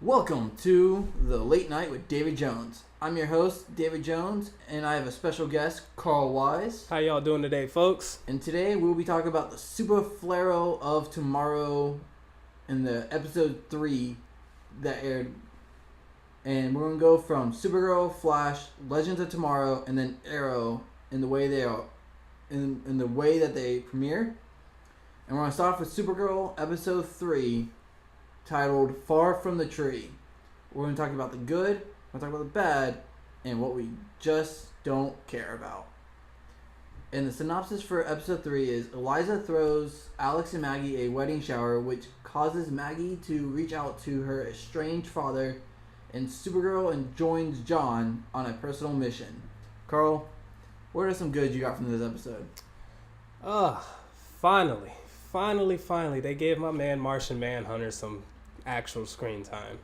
Welcome to the Late Night with David Jones. I'm your host, David Jones, and I have a special guest, Carl Wise. How y'all doing today, folks? And today we'll be talking about the Super Flare of Tomorrow in the episode 3 that aired. And we're going to go from Supergirl, Flash, Legends of Tomorrow, and then Arrow in the way they are, in the way that they premiere. And we're going to start off with Supergirl, episode 3, titled Far From the Tree. We're going to talk about the good, we're going to talk about the bad, and what we just don't care about. And the synopsis for episode 3 is Eliza throws Alex and Maggie a wedding shower, which causes Maggie to reach out to her estranged father, and Supergirl and joins John on a personal mission. Carl, what are some goods you got from this episode? Finally, they gave my man Martian Manhunter some actual screen time.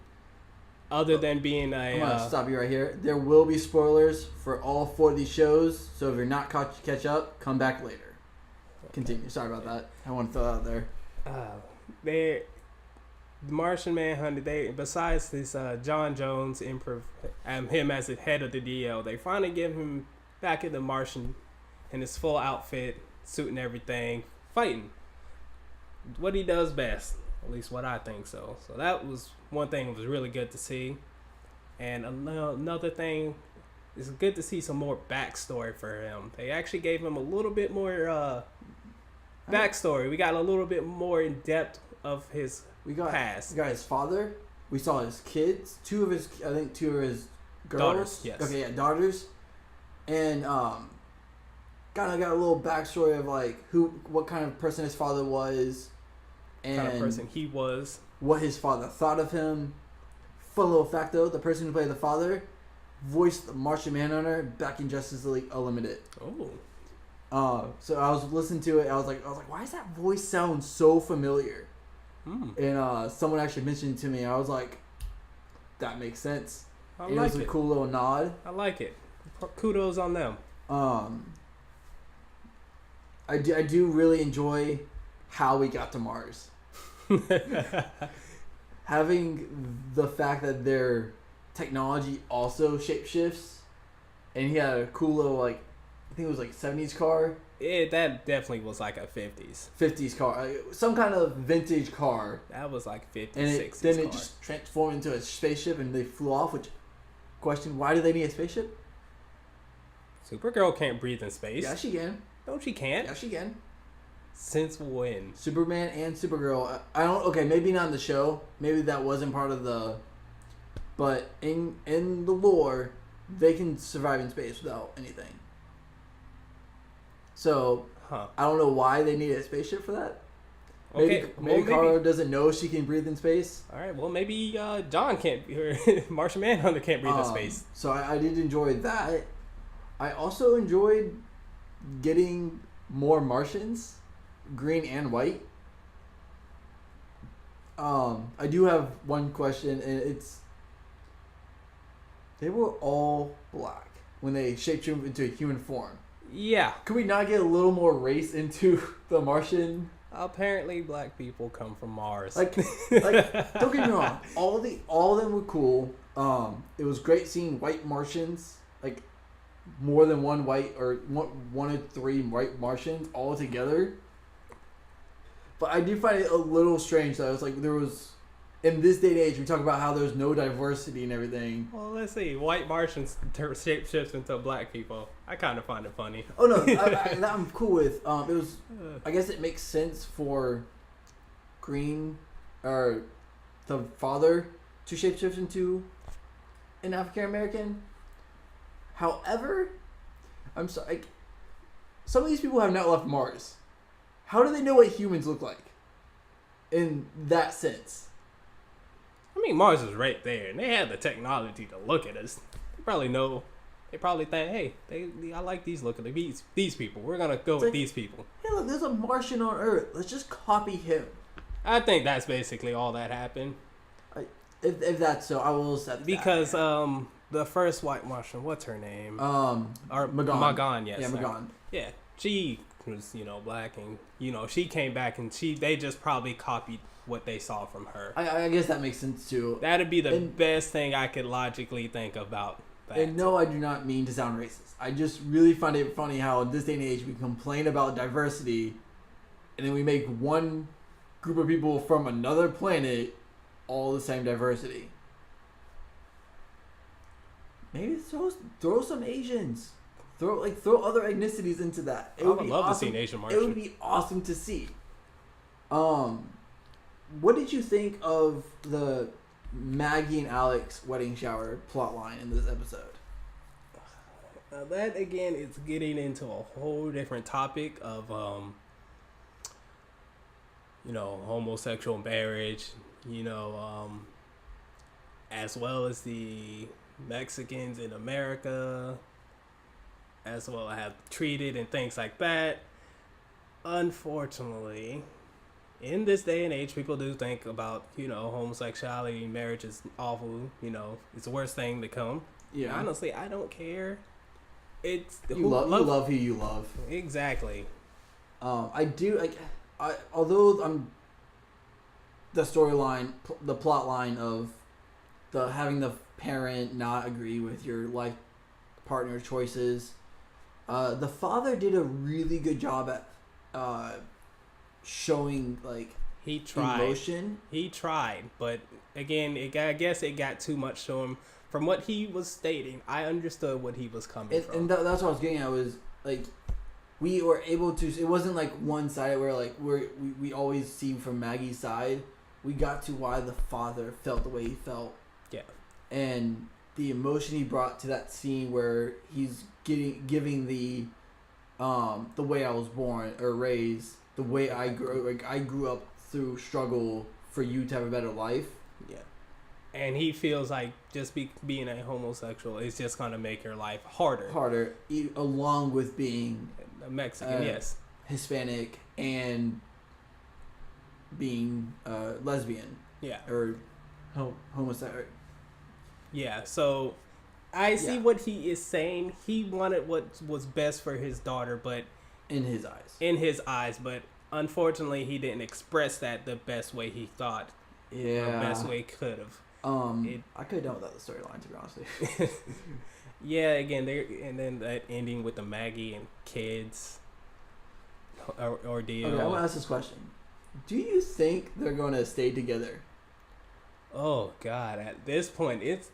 Other than being I'm going to stop you right here. There will be spoilers for all 4 of these shows, so if you're not caught, catch up, come back later. Continue. Sorry about that. I want to throw that out there. The Martian Manhunter, besides this John Jones him as the head of the DL, they finally give him back in the Martian in his full outfit, suit and everything, fighting. What he does best, at least what I think so. So that was one thing that was really good to see. And another thing, it's good to see some more backstory for him. They actually gave him a little bit more backstory. We got a little bit more in depth of his past. We got his father. We saw his kids. Two of his girls. Daughters, yes. Okay, yeah, daughters. And kind of got a little backstory of like what kind of person his father was. And kind of person he was. What his father thought of him. Fun little fact though, the person who played the father voiced the Martian Manhunter back in Justice League Unlimited. Oh. So I was listening to it. I was like, why does that voice sound so familiar? And someone actually mentioned it to me. I was like, that makes sense. It was a cool little nod. I like it. Kudos on them. I do really enjoy how we got to Mars. Having the fact that their technology also shapeshifts, and he had a cool little I think it was 70s car. That definitely was like a 50s car, some kind of vintage car. That was like 50s, and 60s then car. it just transformed into a spaceship, and they flew off. Which question? Why do they need a spaceship? Supergirl can't breathe in space. Yeah, she can. No, she can't. Yeah, she can. Since when? Superman and Supergirl. I don't. Okay, maybe not in the show. Maybe that wasn't part of the. But in the lore, they can survive in space without anything. So I don't know why they need a spaceship for that. Maybe Kara doesn't know she can breathe in space. All right. Well, maybe John can't. Martian Manhunter can't breathe in space. So I did enjoy that. I also enjoyed getting more Martians, green and white. I do have one question, and it's they were all black when they shapeshifted into a human form. Yeah. Could we not get a little more race into the Martian? Apparently, black people come from Mars. Don't get me wrong. All of them were cool. It was great seeing white Martians, more than one white or one of 3 white Martians all together. But I do find it a little strange that there was in this day and age we talk about how there's no diversity and everything. Well, let's see. White Martians shapeshifts into black people. I kind of find it funny. Oh no, that I'm cool with. It was. I guess it makes sense for green or the father to shapeshift into an African American. However, I'm sorry. Some of these people have not left Mars. How do they know what humans look like? In that sense. I mean, Mars is right there, and they have the technology to look at us. They probably know. They probably think, hey, I like these look at these people. We're gonna go with these people. Hey, look, there's a Martian on Earth. Let's just copy him. I think that's basically all that happened. If that's so, I will accept that. Because the first white Martian, what's her name? Magan. Magan, yes. Yeah, Magan. Yeah, she was, black, and she came back and they just probably copied what they saw from her. I guess that makes sense too. That'd be the best thing I could logically think about. That. And no, I do not mean to sound racist. I just really find it funny how in this day and age we complain about diversity, and then we make one group of people from another planet all the same diversity. Maybe throw some Asians. Throw other ethnicities into that. I would love to see an Asian Martian. It would be awesome to see. What did you think of the Maggie and Alex wedding shower plotline in this episode? That again is getting into a whole different topic of homosexual marriage, as well as the Mexicans in America, as well as have treated and things like that. Unfortunately, in this day and age, people do think about, homosexuality, marriage is awful, it's the worst thing to come. Yeah. And honestly, I don't care. It's you love who you love. Exactly. I do although the storyline, the plot line of having the parent not agree with your life partner choices, the father did a really good job at showing he tried emotion. He tried, but again, I guess it got too much to him. From what he was stating, I understood what he was coming from. And that's what I was getting at, was we were able to, it wasn't one-sided where we always see from Maggie's side. We got to why the father felt the way he felt. Yeah. And the emotion he brought to that scene where he's giving the way I was born or raised, the way I grew up through struggle for you to have a better life. Yeah. And he feels like just being a homosexual is just going to make your life harder. Along with being a Mexican, yes. Hispanic, and being lesbian. Yeah. Or homosexual. Yeah, so I see what he is saying. He wanted what was best for his daughter, but... In his eyes, but unfortunately he didn't express that the best way he thought. Yeah. The best way he could have. I could have done without the storyline, to be honest with you. Yeah, again, and then that ending with the Maggie and kids ordeal. Okay, I want to ask this question. Do you think they're going to stay together? Oh, God. At this point, it's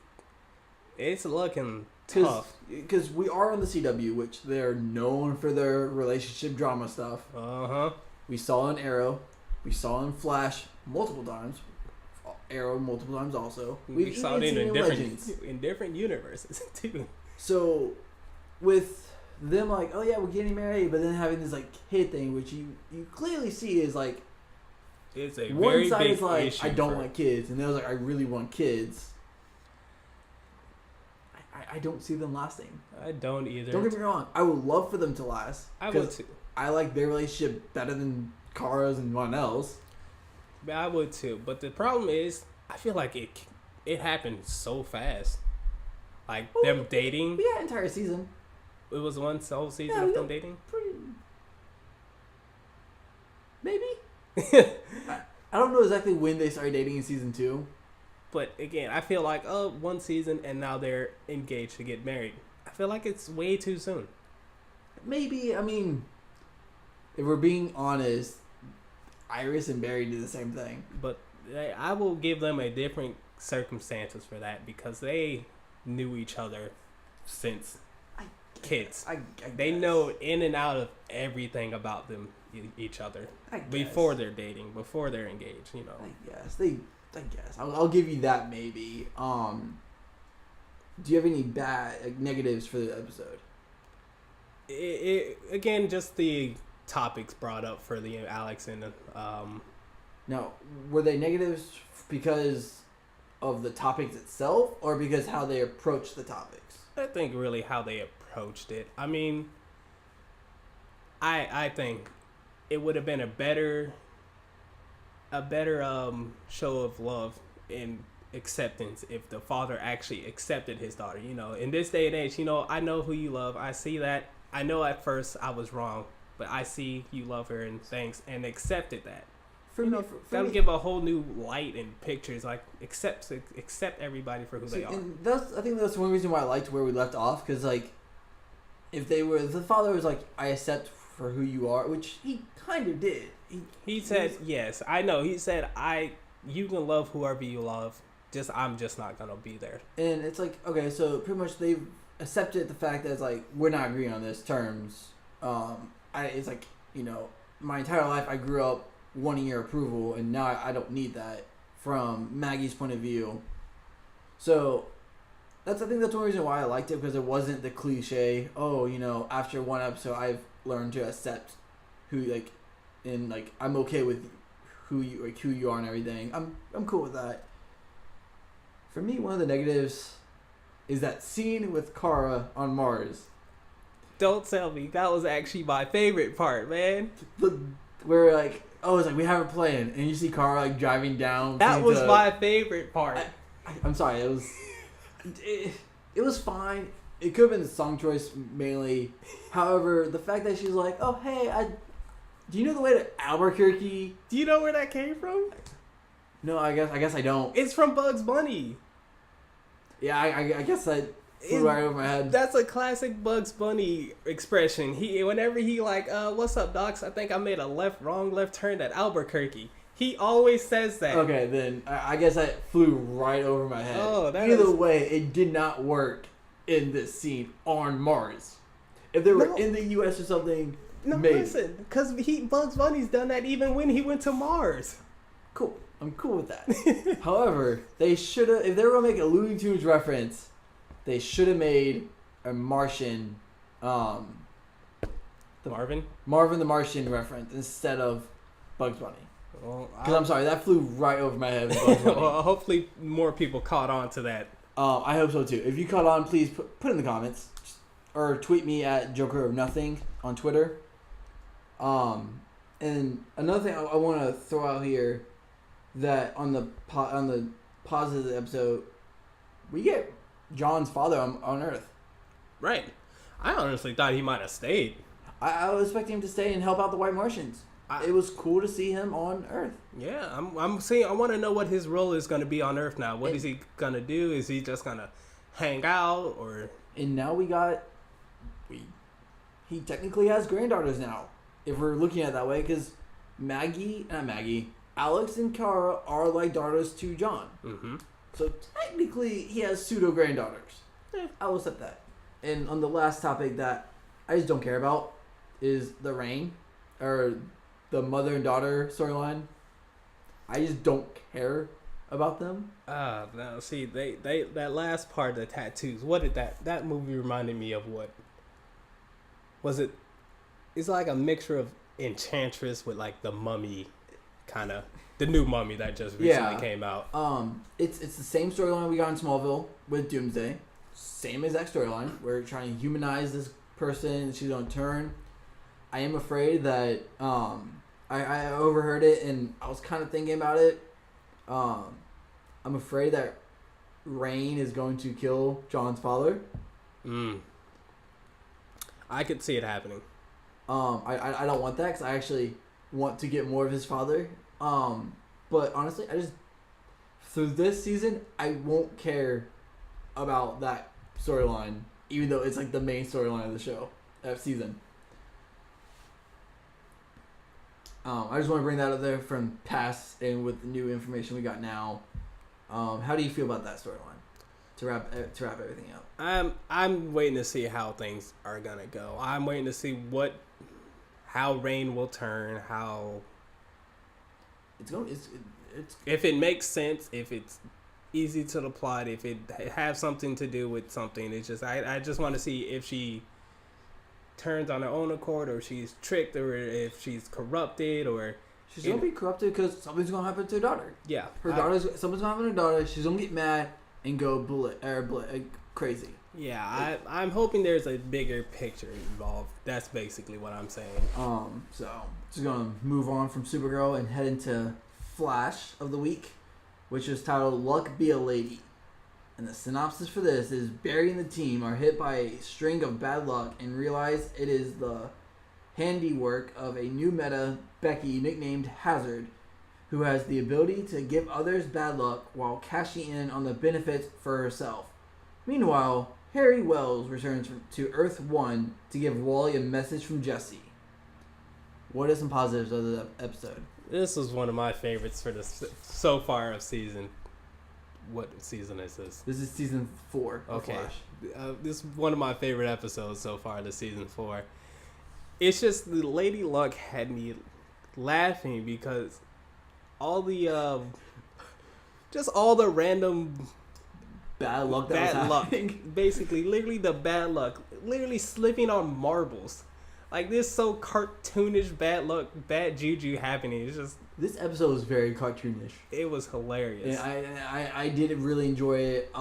looking tough. Because we are on the CW, which they're known for their relationship drama stuff. Uh-huh. We saw in Arrow. We saw in Flash multiple times. Arrow multiple times also. We saw it in different universes too. So with them oh yeah, we're getting married, but then having this kid thing, which you clearly see is it's a one very side big is issue. I don't want kids, and the other I really want kids. I don't see them lasting. I don't either. Don't get me wrong. I would love for them to last. I would too. I like their relationship better than Kara's and anyone else. But I would too. But the problem is, I feel like it happened so fast. Them dating. We had an entire season. It was one whole season of them dating? Maybe. I don't know exactly when they started dating in season 2. But again, I feel like, one season and now they're engaged to get married. I feel like it's way too soon. Maybe. I mean, if we're being honest, Iris and Barry do the same thing. But I will give them a different circumstances for that because they knew each other since kids. They know in and out of everything about them, each other, before they're dating, before they're engaged. I guess I'll give you that maybe. Do you have any negatives for the episode? Again, just the topics brought up for the Alex and Now, were they negatives because of the topics itself, or because how they approached the topics? I think really how they approached it. I mean, I think it would have been a better show of love and acceptance if the father actually accepted his daughter. In this day and age, I know who you love. I see that. I know at first I was wrong, but I see you love her and thanks, and accepted that. For me, That'll give a whole new light and pictures. Like accept everybody for who they are. And I think that's one reason why I liked where we left off, because like, if the father was like, I accept for who you are, which he kind of did. He said yes. I know. He said you can love whoever you love. I'm just not gonna be there. And it's like, okay, so pretty much they've accepted the fact that it's like, we're not agreeing on this terms. It's like, my entire life I grew up wanting your approval, and now I don't need that from Maggie's point of view. So I think that's one reason why I liked it, because it wasn't the cliche, after one episode I've learned to accept who I'm okay with who you are and everything. I'm cool with that. For me, one of the negatives is that scene with Kara on Mars. Don't tell me. That was actually my favorite part, man. Where it's like we have a plan, and you see Kara driving down. That was my favorite part. I'm sorry. It was fine. It could have been the song choice mainly. However, the fact that she's like, "Oh hey, do you know the way to Albuquerque?" Do you know where that came from? No, I guess I don't. It's from Bugs Bunny. Yeah, I guess that flew right over my head. That's a classic Bugs Bunny expression. Whenever he what's up, docs? I think I made a wrong left turn at Albuquerque. He always says that. Okay, then I guess that flew right over my head. Oh, Either way, it did not work in this scene on Mars. If they were in the U.S. or something, maybe. Listen, because Bugs Bunny's done that even when he went to Mars. Cool. I'm cool with that. However, they should have, if they were going to make a Looney Tunes reference, they should have made a Martian, Marvin the Martian reference instead of Bugs Bunny. Because I'm sorry, that flew right over my head. Bugs Bunny. Well, hopefully more people caught on to that. I hope so too. If you caught on, please put in the comments or tweet me at Joker of Nothing on Twitter. And another thing I want to throw out here, that on the positive episode, we get John's father on Earth. Right. I honestly thought he might have stayed. I was expecting him to stay and help out the White Martians. It was cool to see him on Earth. Yeah, I'm saying I want to know what his role is going to be on Earth now. What is he going to do? Is he just going to hang out or? And now he technically has granddaughters now, if we're looking at it that way, because Alex and Kara are like daughters to John. Mm-hmm. So technically he has pseudo granddaughters. Yeah. I will accept that. And on the last topic that I just don't care about is the Rain, or the mother and daughter storyline. I just don't care about them. No, see, they that last part, the tattoos. What did that movie reminded me of? What was it? It's like a mixture of Enchantress with like the Mummy, kind of the new Mummy that just recently came out. It's the same storyline we got in Smallville with Doomsday. Same exact storyline. We're trying to humanize this person. She's on turn. I am afraid that I overheard it and I was kind of thinking about it. I'm afraid that Rain is going to kill John's father. I could see it happening. I don't want that, because I actually want to get more of his father. But honestly, through this season, I won't care about that storyline, even though it's like the main storyline of the show, that season. I just want to bring that up there from past and with the new information we got now. How do you feel about that storyline? To wrap everything up. I'm waiting to see how things are gonna go. I'm waiting to see how Rain will turn. How it's if it makes sense, if it's easy to the plot, if it has something to do with something. It's just I just want to see if she turns on her own accord, or she's tricked, or if she's corrupted, or she's gonna be corrupted because something's gonna happen to her daughter. Yeah, something's gonna happen to her daughter. She's gonna get mad and go crazy. Yeah, I'm hoping there's a bigger picture involved. That's basically what I'm saying. So just gonna move on from Supergirl and head into Flash of the week, which is titled "Luck Be a Lady." And the synopsis for this is: Barry and the team are hit by a string of bad luck and realize it is the handiwork of a new meta, Becky, nicknamed Hazard, who has the ability to give others bad luck while cashing in on the benefits for herself. Meanwhile, Harry Wells returns to Earth 1 to give Wally a message from Jesse. What are some positives of the episode? This was one of my favorites for so far of season. What season is this? This is season 4 of Okay. Flash. This is one of my favorite episodes so far this season 4. It's just the Lady Luck had me laughing because all the just all the random Bad luck that was bad luck. happening. Basically, literally the bad luck. Literally slipping on marbles. Like this so cartoonish bad luck, bad juju happening. It's just This episode was very cartoonish. it was hilarious. And I did really enjoy it.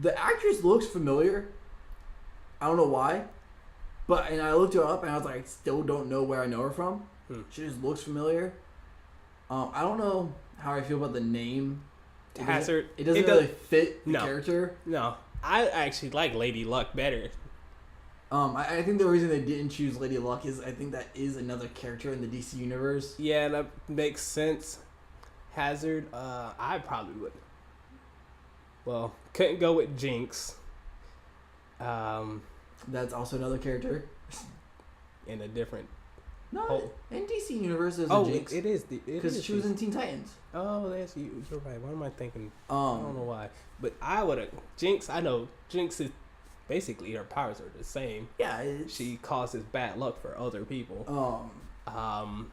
The actress looks familiar. I don't know why. And I looked her up and I was like, I still don't know where I know her from. She just looks familiar. I don't know how I feel about the name. Hazard. It doesn't really fit the No. character. No, I actually like Lady Luck better. I think the reason they didn't choose Lady Luck is I think that is another character in the DC universe. Yeah, that makes sense. Hazard, I probably would. Well, couldn't go with Jinx. That's also another character. In a different. No, Oh. in DC universe there's a Oh, Jinx. it is Because she was in Teen Titans. Oh, that's you. You're right. What am I thinking? I don't know why, but I would have Jinx. I know Jinx is basically her powers are the same. Yeah, She causes bad luck for other people. Um,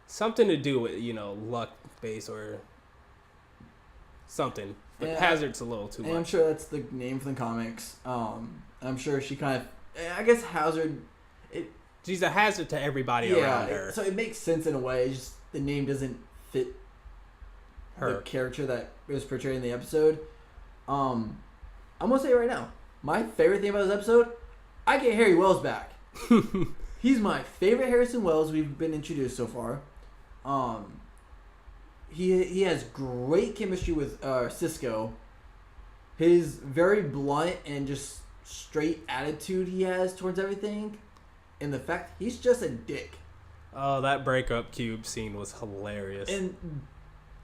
Something to do with luck base or something. But Yeah, Hazard's a little too and I'm much. sure that's the name for the comics. I'm sure she kind of. I guess Hazard. She's a hazard to everybody around her. So it makes sense in a way. It's just the name doesn't fit the Her. character that was portrayed in the episode. I'm gonna say it right now. My favorite thing about this episode, I get Harry Wells back. He's my favorite Harrison Wells we've been introduced so far. He has great chemistry with Cisco. His very blunt and just straight attitude he has towards everything, and the fact he's just a dick. Oh, that breakup cube scene was hilarious. And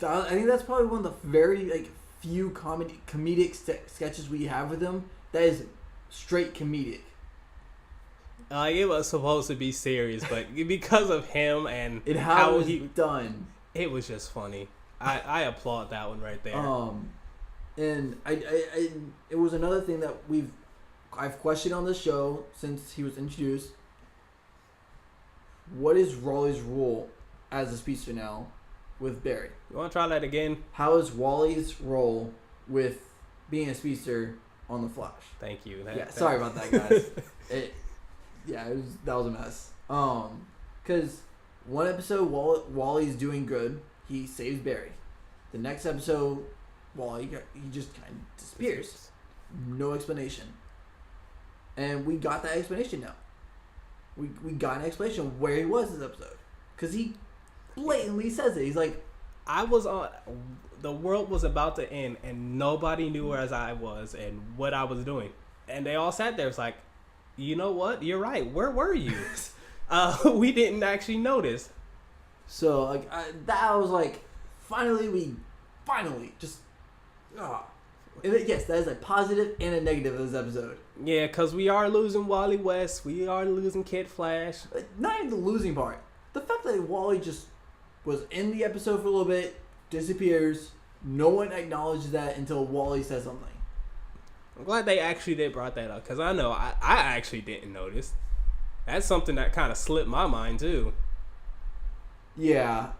I think that's probably one of the very few comedic sketches we have with him that is straight comedic. It was supposed to be serious, but because of him and How it was he done. it was just funny. I applaud that one right there. And I it was another thing that I've questioned on this show since he was introduced. What is Raleigh's role as a speedster now with Barry? You want to try that again? How is Wally's role with being a speedster on the Flash? Thank you. Sorry about that, guys. That was a mess. Because one episode Wally's doing good, he saves Barry. The next episode, Wally he just kind of disappears, no explanation. And we got that explanation now. We got an explanation of where he was this episode, because he blatantly says it. He's like, the world was about to end, and nobody knew where I was and what I was doing, and they all sat there. It's like, you know what? You're right. Where were you? We didn't actually notice. So that was like, finally just. Yes, that is a positive and a negative of this episode. Yeah, because we are losing Wally West. We are losing Kid Flash. Not even the losing part. The fact that Wally just was in the episode for a little bit, disappears. No one acknowledges that until Wally says something. I'm glad they actually brought that up, because I know I actually didn't notice. That's something that kind of slipped my mind, too. Yeah.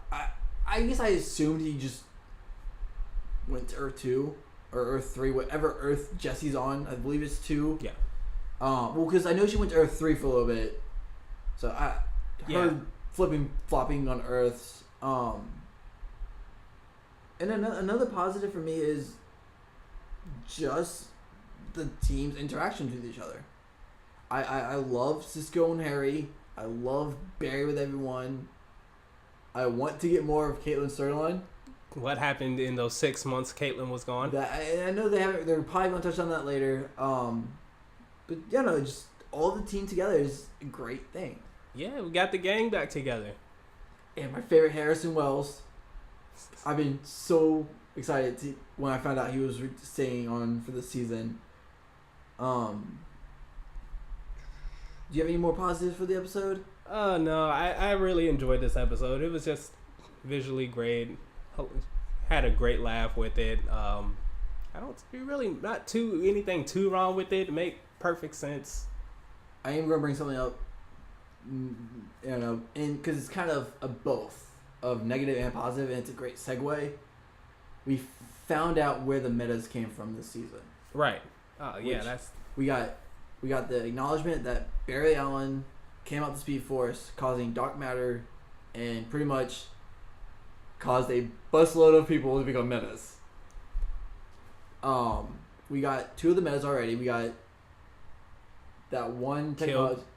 I guess I assumed he just went to Earth 2 or Earth 3, whatever Earth Jesse's on. I believe it's 2. Yeah. Well, because I know she went to Earth 3 for a little bit. So her flopping on Earths. And another positive for me is just the team's interactions with each other. I love Cisco and Harry. I love Barry with everyone. I want to get more of Caitlyn's storyline. What happened in those 6 months Caitlyn was gone? I know they haven't. They're probably gonna touch on that later. But yeah, no, just all the team together is a great thing. Yeah, we got the gang back together. And my favorite, Harrison Wells. I've been so excited when I found out he was staying on for the season. Do you have any more positives for the episode? No, I really enjoyed this episode. It was just visually great. Had a great laugh with it. I don't really not anything too wrong with it. It made perfect sense. I am going to bring something up, and because it's kind of a both of negative and positive, and it's a great segue. We found out where the metas came from this season. Right. Oh yeah, we got the acknowledgement that Barry Allen came out the Speed Force, causing dark matter, and pretty much caused a busload of people to become metas. We got 2 of the metas already. We got that one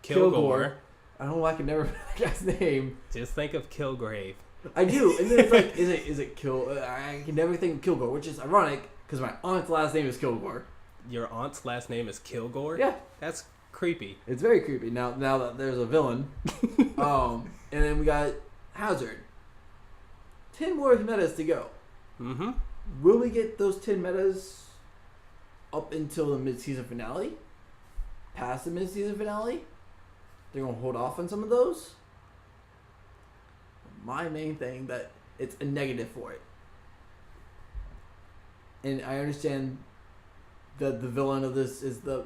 Kilgore. I don't know why I can never remember that guy's name. Just think of Kilgrave. I do, and then it's like, is it Kill? I can never think of Kilgore, which is ironic because my aunt's last name is Kilgore. Your aunt's last name is Kilgore? Yeah, that's creepy. It's very creepy. Now that there's a villain, and then we got Hazard. 10 more metas to go. Mm-hmm. Will we get those 10 metas up until the mid-season finale? Past the mid-season finale? They're gonna hold off on some of those. My main thing that it's a negative for it, and I understand that the villain of this is the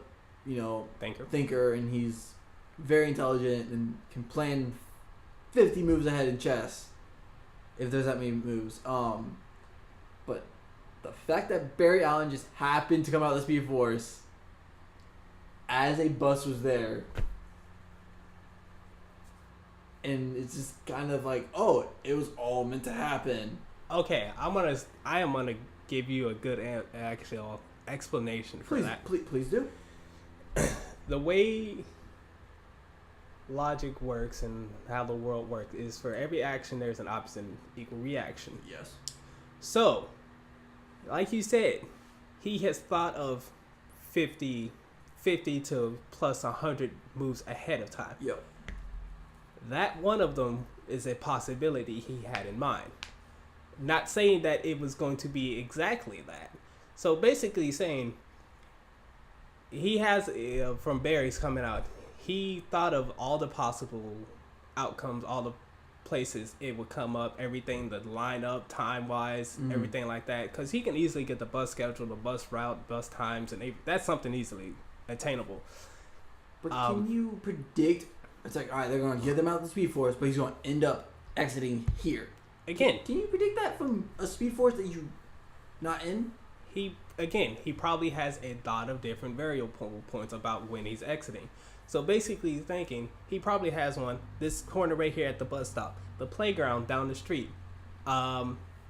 thinker, and he's very intelligent and can plan 50 moves ahead in chess if there's that many moves. But the fact that Barry Allen just happened to come out of the Speed Force as a bus was there. And it's just kind of like, oh, it was all meant to happen. Okay, I am gonna give you a good actual explanation for that. Please do. The way logic works and how the world works is for every action there's an opposite and equal reaction. Yes. So, like you said, he has thought of 50 to plus 100 moves ahead of time. Yep. That one of them is a possibility he had in mind. Not saying that it was going to be exactly that. So basically saying he has, from Barry's coming out, he thought of all the possible outcomes, all the places it would come up, everything that line up time-wise, everything like that. Because he can easily get the bus schedule, the bus route, bus times, and that's something easily attainable. But can you predict... It's like, all right, they're going to get them out the Speed Force, but he's going to end up exiting here. Again. Can you predict that from a Speed Force that you're not in? He probably has a lot of different variable points about when he's exiting. So basically thinking, he probably has one, this corner right here at the bus stop, the playground down the street,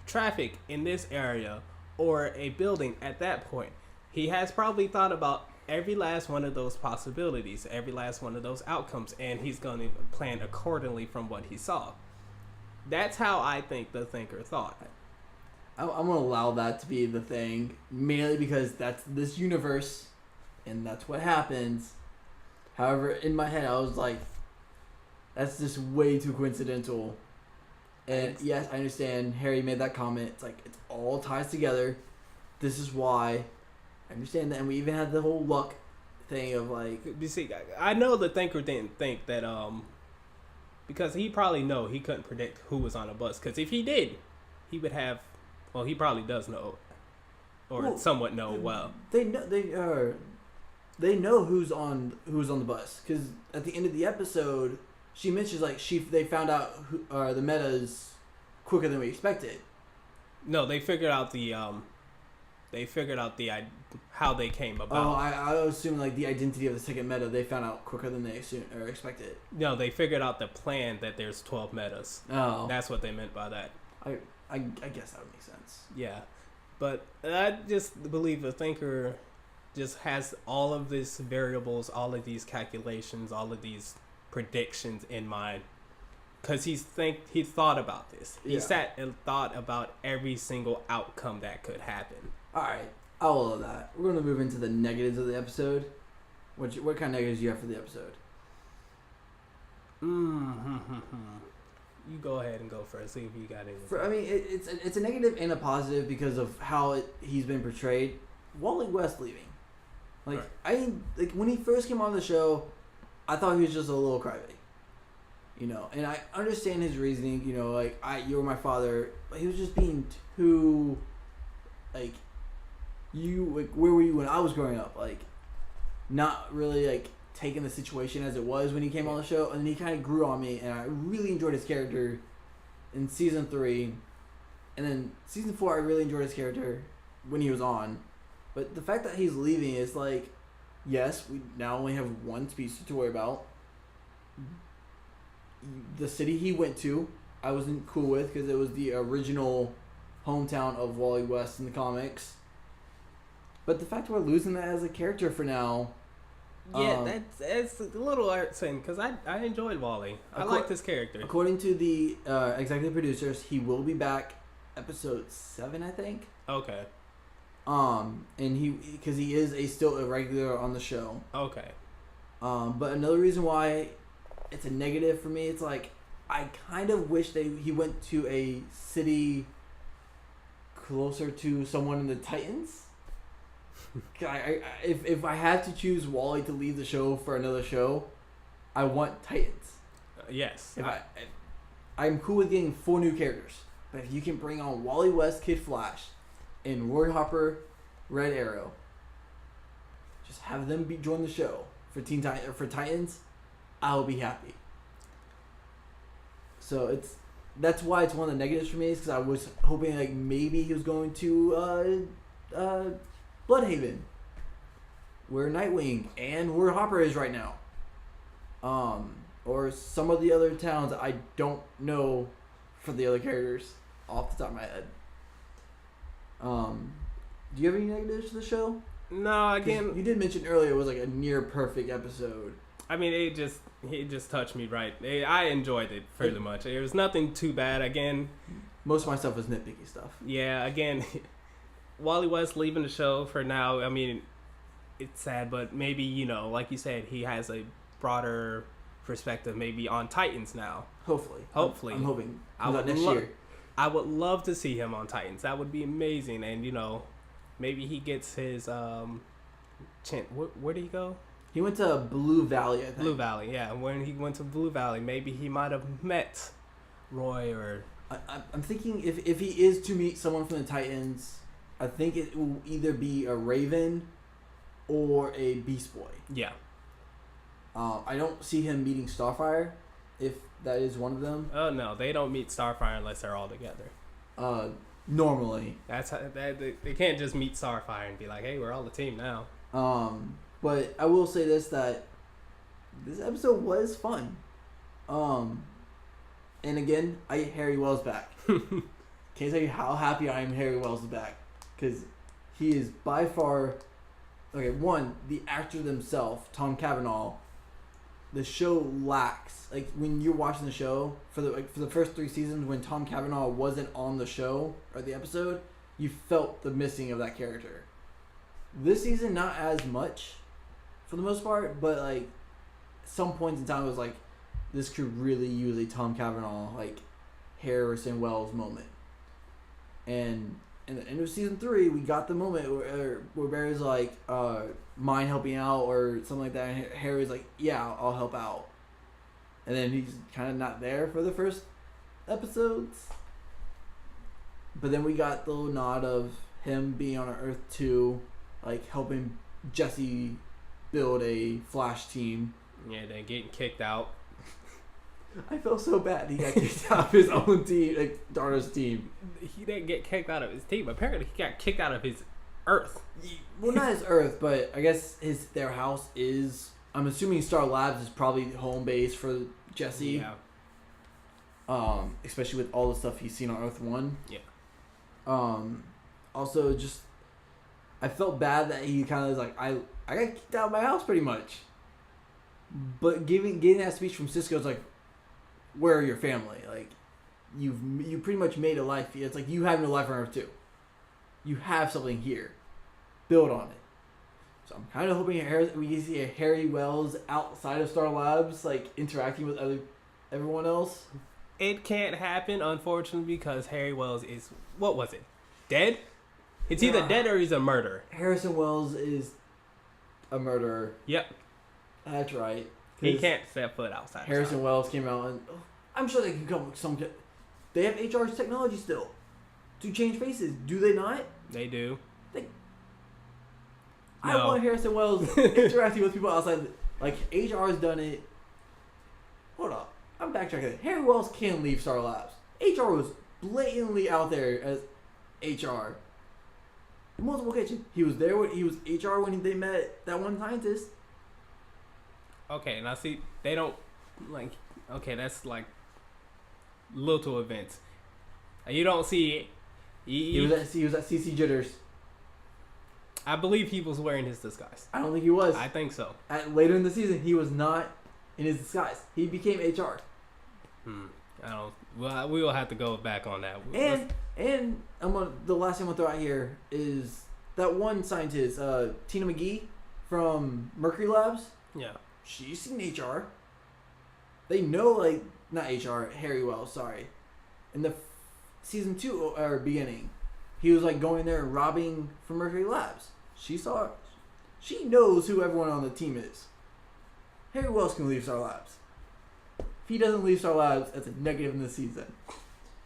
traffic in this area, or a building at that point. He has probably thought about every last one of those possibilities, every last one of those outcomes, and he's going to plan accordingly from what he saw. That's how I think the thinker thought. I'm going to allow that to be the thing, mainly because that's this universe, and that's what happens. However, in my head, I was like, that's just way too coincidental. And yes, I understand Harry made that comment. It's like, it all ties together. This is why. I understand that, and we even had the whole luck thing of like. You see, I know the thinker didn't think that because he probably he couldn't predict who was on a bus. Because if he did, he would have. Well, he probably does know, or somewhat know well. They know who's on the bus because at the end of the episode, she mentions like they found out the metas quicker than we expected. No, they figured out how they came about. Oh, I was assuming like the identity of the second meta they found out quicker than they assumed or expected. No, they figured out the plan that there's 12 metas. Oh, that's what they meant by that. I guess that would make sense. Yeah, but I just believe the thinker just has all of these variables, all of these calculations, all of these predictions in mind. Because he thought about this. He sat and thought about every single outcome that could happen. All right, I'll allow that. We're going to move into the negatives of the episode. What kind of negatives do you have for the episode? You go ahead and go first. See if you got anything. I mean, it's a negative and a positive because of how he's been portrayed. Wally West leaving, like right. When he first came on the show, I thought he was just a little crybaby, and I understand his reasoning. You were my father, but he was just being too, where were you when I was growing up? Not really taking the situation as it was when he came on the show, and then he kind of grew on me, and I really enjoyed his character in season 3, and then season 4 I really enjoyed his character when he was on, but the fact that he's leaving is yes, we now only have one species to worry about. The city he went to, I wasn't cool with because it was the original hometown of Wally West in the comics, but the fact we're losing that as a character for now. Yeah, that's a little upsetting because I enjoyed Wally. I liked his character. According to the executive producers, he will be back episode 7, I think. Okay. And because he is still a regular on the show. Okay. But another reason why it's a negative for me, it's I kind of wish he went to a city closer to someone in the Titans. If I had to choose Wally to leave the show for another show, I want Titans. Yes. I'm cool with getting 4 new characters, but if you can bring on Wally West, Kid Flash, and Roy Harper, Red Arrow, just have them join the show for Titans, I'll be happy. So that's why it's one of the negatives for me, is because I was hoping maybe he was going to Bloodhaven, where Nightwing and where Hopper is right now, or some of the other towns that I don't know for the other characters off the top of my head. Do you have any negatives to the show? No, again, you did mention earlier it was a near perfect episode. I mean, it just touched me right. I enjoyed it fairly much. There was nothing too bad. Again, most of my stuff was nitpicky stuff. Yeah, again. Wally West leaving the show for now, I mean, it's sad, but maybe, like you said, he has a broader perspective maybe on Titans now. Hopefully. I'm hoping. Next year. I would love to see him on Titans. That would be amazing. And, maybe he gets his, where did he go? He went to Blue Valley, I think. Blue Valley, yeah. When he went to Blue Valley, maybe he might have met Roy or... I'm thinking if he is to meet someone from the Titans... I think it will either be a Raven or a Beast Boy. Yeah. I don't see him meeting Starfire, if that is one of them. Oh no, they don't meet Starfire unless they're all together. Normally. That's how, they can't just meet Starfire and be like, "Hey, we're all a team now." But I will say that this episode was fun. And again, I get Harry Wells back. Can't tell you how happy I am Harry Wells is back. Because he is by far... Okay, one, the actor themselves, Tom Cavanaugh, the show lacks... when you're watching the show, for the first 3 seasons, when Tom Cavanaugh wasn't on the show, or the episode, you felt the missing of that character. This season, not as much, for the most part, but, some points in time, it was this could really use a Tom Cavanaugh, Harrison Wells moment. And in the end of season 3, we got the moment where Barry's mind helping out or something like that, and Harry's yeah, I'll help out. And then he's kind of not there for the first episodes. But then we got the little nod of him being on Earth 2, helping Jesse build a Flash team. Yeah, then getting kicked out. I felt so bad. He got kicked out of his own team, Dara's team. He didn't get kicked out of his team. Apparently, he got kicked out of his Earth. Well, not his Earth, but I guess their house is... I'm assuming Star Labs is probably home base for Jesse. Yeah. Especially with all the stuff he's seen on Earth 1. Yeah. Also, just... I felt bad that he kind of was I got kicked out of my house pretty much. But getting that speech from Cisco's where are your family? You pretty much made a life. It's you have no life on Earth too. You have something here. Build on it. So I'm kind of hoping we can see a Harry Wells outside of Star Labs, like interacting with everyone else. It can't happen, unfortunately, because Harry Wells is, what was it, dead? It's either dead or he's a murderer. Harrison Wells is a murderer. Yep. That's right. He can't step foot outside. Harrison Wells came out and I'm sure they can come with some. They have HR's technology still to change faces. Do they not? They do. I want Harrison Wells interacting with people outside. Like HR has done it. Hold up. I'm backtracking. Harry Wells can't leave Star Labs. HR was blatantly out there as HR. Multiple occasions. He was there when he was HR when they met that one scientist. Okay, now see, they don't like. Okay, that's like little events. You don't see. He was at CC Jitters. I believe he was wearing his disguise. I don't think he was. I think so. Later in the season, he was not in his disguise. He became HR. I don't. Well, we will have to go back on that. And the last thing I'm gonna throw out here is that one scientist, Tina McGee from Mercury Labs. Yeah. She's seen HR. They know, like, not HR, Harry Wells, sorry. In the season 2 or beginning, he was like going there and robbing from Mercury Labs. She knows who everyone on the team is. Harry Wells can leave Star Labs. If he doesn't leave Star Labs, that's a negative in this season.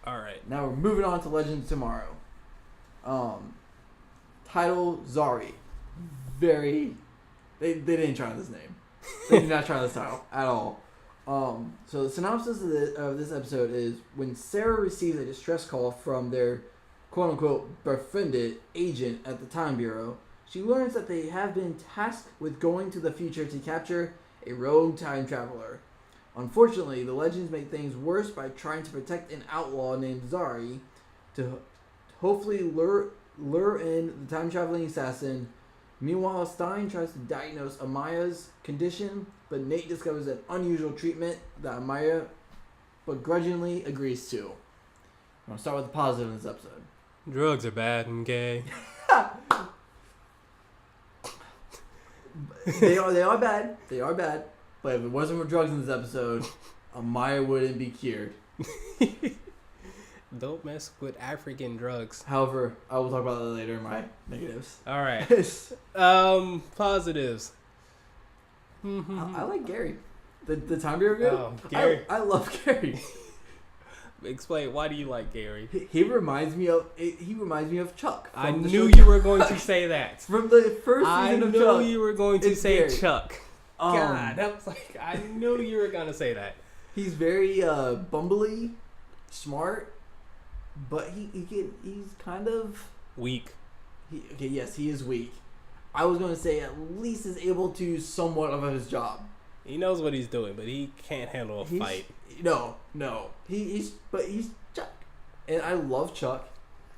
All right. Now we're moving on to Legends Tomorrow. Title Zari. They didn't try this name. They did not try this title at all. So the synopsis of this episode is when Sarah receives a distress call from their quote-unquote befriended agent at the Time Bureau, she learns that they have been tasked with going to the future to capture a rogue time traveler. Unfortunately, the Legends make things worse by trying to protect an outlaw named Zari to hopefully lure in the time-traveling assassin. Meanwhile, Stein tries to diagnose Amaya's condition, but Nate discovers an unusual treatment that Amaya begrudgingly agrees to. I'm going to start with the positive in this episode. Drugs are bad and gay. They are bad. They are bad. But if it wasn't for drugs in this episode, Amaya wouldn't be cured. Don't mess with African drugs. However, I will talk about that later in my negatives. All right. Positives. I like Gary. The Time Bureau guy. Oh, Gary. I love Gary. Explain, why do you like Gary? He reminds me of Chuck. I knew you were going to say that. From the first season of Chuck. I knew you were going to say Gary. Chuck. God, that was like, I knew you were going to say that. He's very bumbly, smart, but he's kind of weak. Yes, he is weak. I was going to say at least is able to somewhat of his job. He knows what he's doing, but he can't handle a fight. No. He's Chuck, and I love Chuck,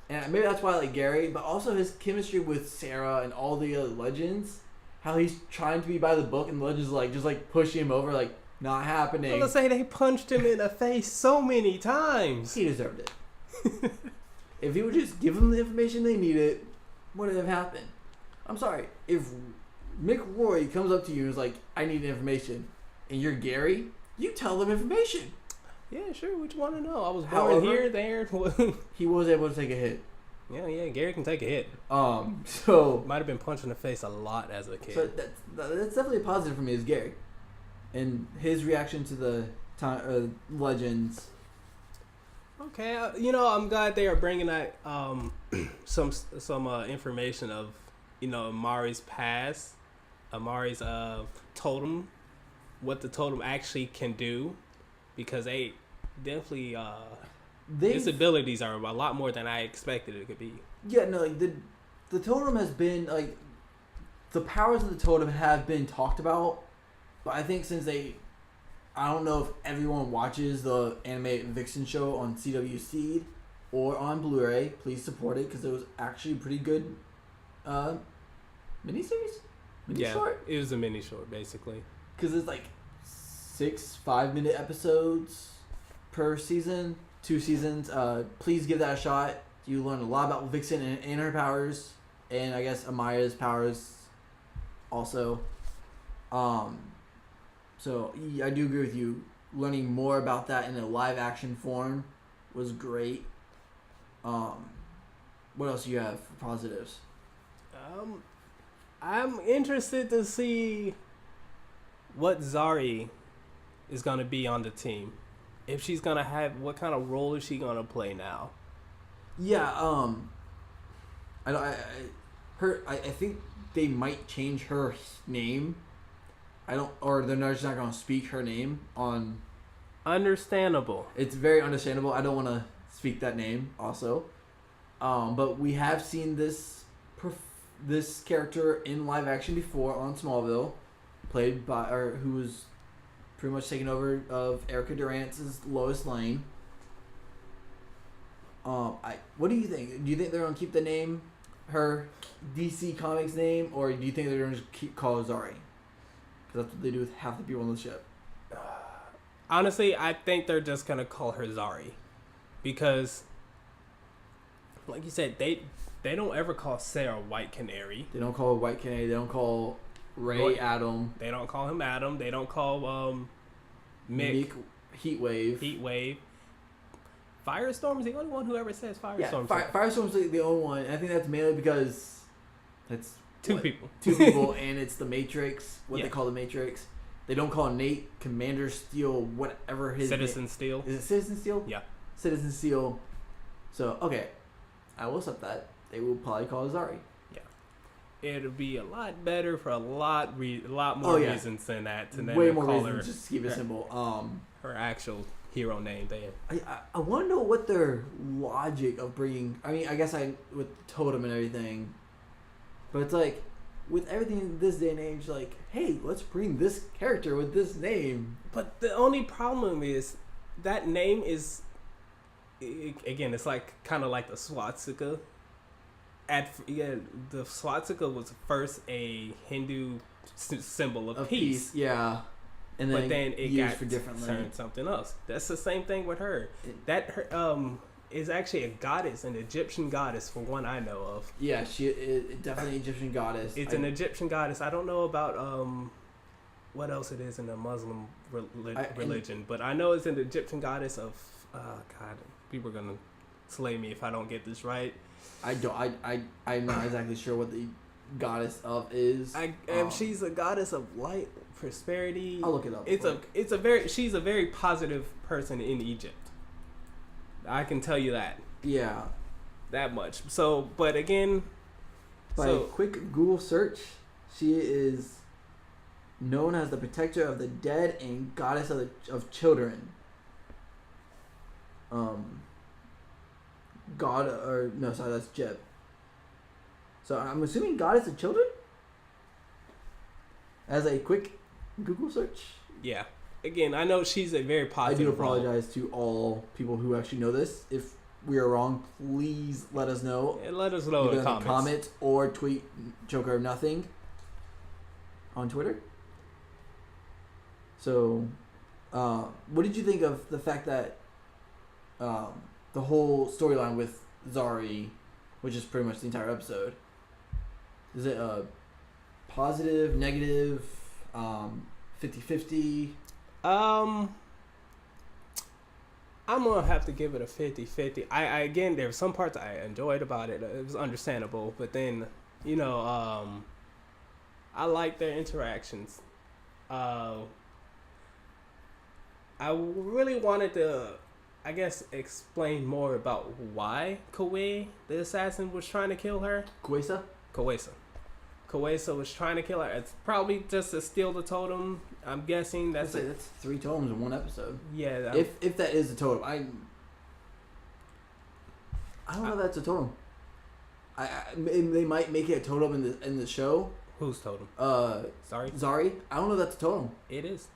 and maybe that's why I like Gary. But also his chemistry with Sarah and all the other Legends, how he's trying to be by the book, and the Legends just pushing him over, like not happening. I was gonna say they punched him in the face so many times. He deserved it. If he would just give them the information they needed, what would have happened? I'm sorry. If Mick Roy comes up to you and is like, I need information, and you're Gary, you tell them information. Yeah, sure. What you want to know? I was born here, there. He was able to take a hit. Yeah. Gary can take a hit. So might have been punched in the face a lot as a kid. So that's definitely a positive for me is Gary, and his reaction to the Legends. Okay, I'm glad they are bringing out some information of Amari's past, Amari's totem, what the totem actually can do, because they definitely his abilities are a lot more than I expected it could be. Yeah, no, like the totem has been the powers of the totem have been talked about, but I think since I don't know if everyone watches the animated Vixen show on CW Seed or on Blu-ray. Please support it because it was actually a pretty good miniseries? Short? It was a mini short, basically. Because it's 6 5-minute episodes per season, 2 seasons. Please give that a shot. You learn a lot about Vixen and her powers, and I guess Amaya's powers also. So I do agree with you. Learning more about that in a live action form was great. What else do you have for positives? I'm interested to see what Zari is gonna be on the team. If she's gonna have, what kind of role is she gonna play now? Yeah, I think they might change her name. Or they're just not gonna speak her name on. Understandable. It's very understandable. I don't want to speak that name also, but we have seen this character in live action before on Smallville, played by who was pretty much taken over of Erica Durant's Lois Lane. What do you think? Do you think they're gonna keep the name, her DC Comics name, or do you think they're gonna just call her Zari? Because that's what they do with half the people on the ship. Honestly, I think they're just gonna call her Zari, because, like you said, they don't ever call Sarah White Canary. They don't call her White Canary. They don't call Ray Adam. They don't call him Adam. They don't call Mick Heatwave. Firestorm is the only one who ever says Firestorm. Yeah, Firestorm's the only one. And I think that's mainly because that's two people, and it's the Matrix. They call the Matrix. They don't call Nate Commander Steel, whatever his Citizen Steel. Is it Citizen Steel? Yeah, Citizen Steel. So okay, I will accept that. They will probably call her Zari. Yeah, it'll be a lot better for a lot more reasons than that. To way more call reasons. Just keep it simple. Her actual hero name. I want to know what their logic of bringing. I mean, I guess with Totem and everything, but it's like with everything in this day and age, like, hey, let's bring this character with this name. But the only problem is that name is, again, it's like kind of like the swastika. The swastika was first a Hindu symbol of peace. Yeah. And then it used got for differently. Turned something else. That's the same thing with her. Is actually a goddess, an Egyptian goddess, for one I know of. Yeah, she is definitely an Egyptian goddess. It's an Egyptian goddess. I don't know about what else it is in the Muslim religion, but I know it's an Egyptian goddess of. God, people are gonna slay me if I don't get this right. I'm not exactly sure what the goddess of is. She's a goddess of light, prosperity. I'll look it up. She's a very positive person in Egypt. I can tell you that. Yeah. That much. So, but again, by a quick Google search, she is known as the protector of the dead and goddess of children. That's Jeb. So I'm assuming goddess of children? As a quick Google search? Yeah. Again, I know she's a very positive. I do apologize to all people who actually know this. If we are wrong, please let us know. And let us know in the comments or tweet Joker of Nothing on Twitter. So, what did you think of the fact that the whole storyline with Zari, which is pretty much the entire episode, is it a positive, negative, 50-50? I'm gonna have to give it a 50-50. I again, there's some parts I enjoyed about it. It was understandable, but then I like their interactions. I really wanted to, I guess, explain more about why Kawhi, the assassin, was trying to kill her. Kawesa was trying to kill her. It's probably just to steal the totem. I'm guessing that's 3 totems in one episode. Yeah. If that is a totem, I don't know if that's a totem. They might make it a totem in the show. Whose totem? Zari. I don't know if that's a totem. It is.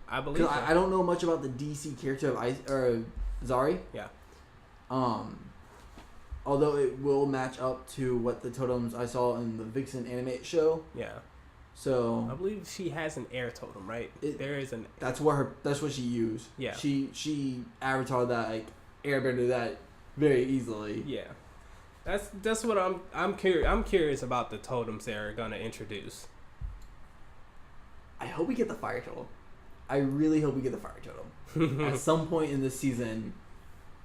I believe. I don't know much about the DC character of Zari. Yeah. Although it will match up to what the totems I saw in the Vixen animate show. Yeah. So I believe she has an air totem, right? There is an. That's what she used. Yeah. She avatared that, like, airbender that very easily. Yeah. That's what I'm curious. I'm curious about the totems they're gonna introduce. I hope we get the fire totem. I really hope we get the fire totem at some point in this season.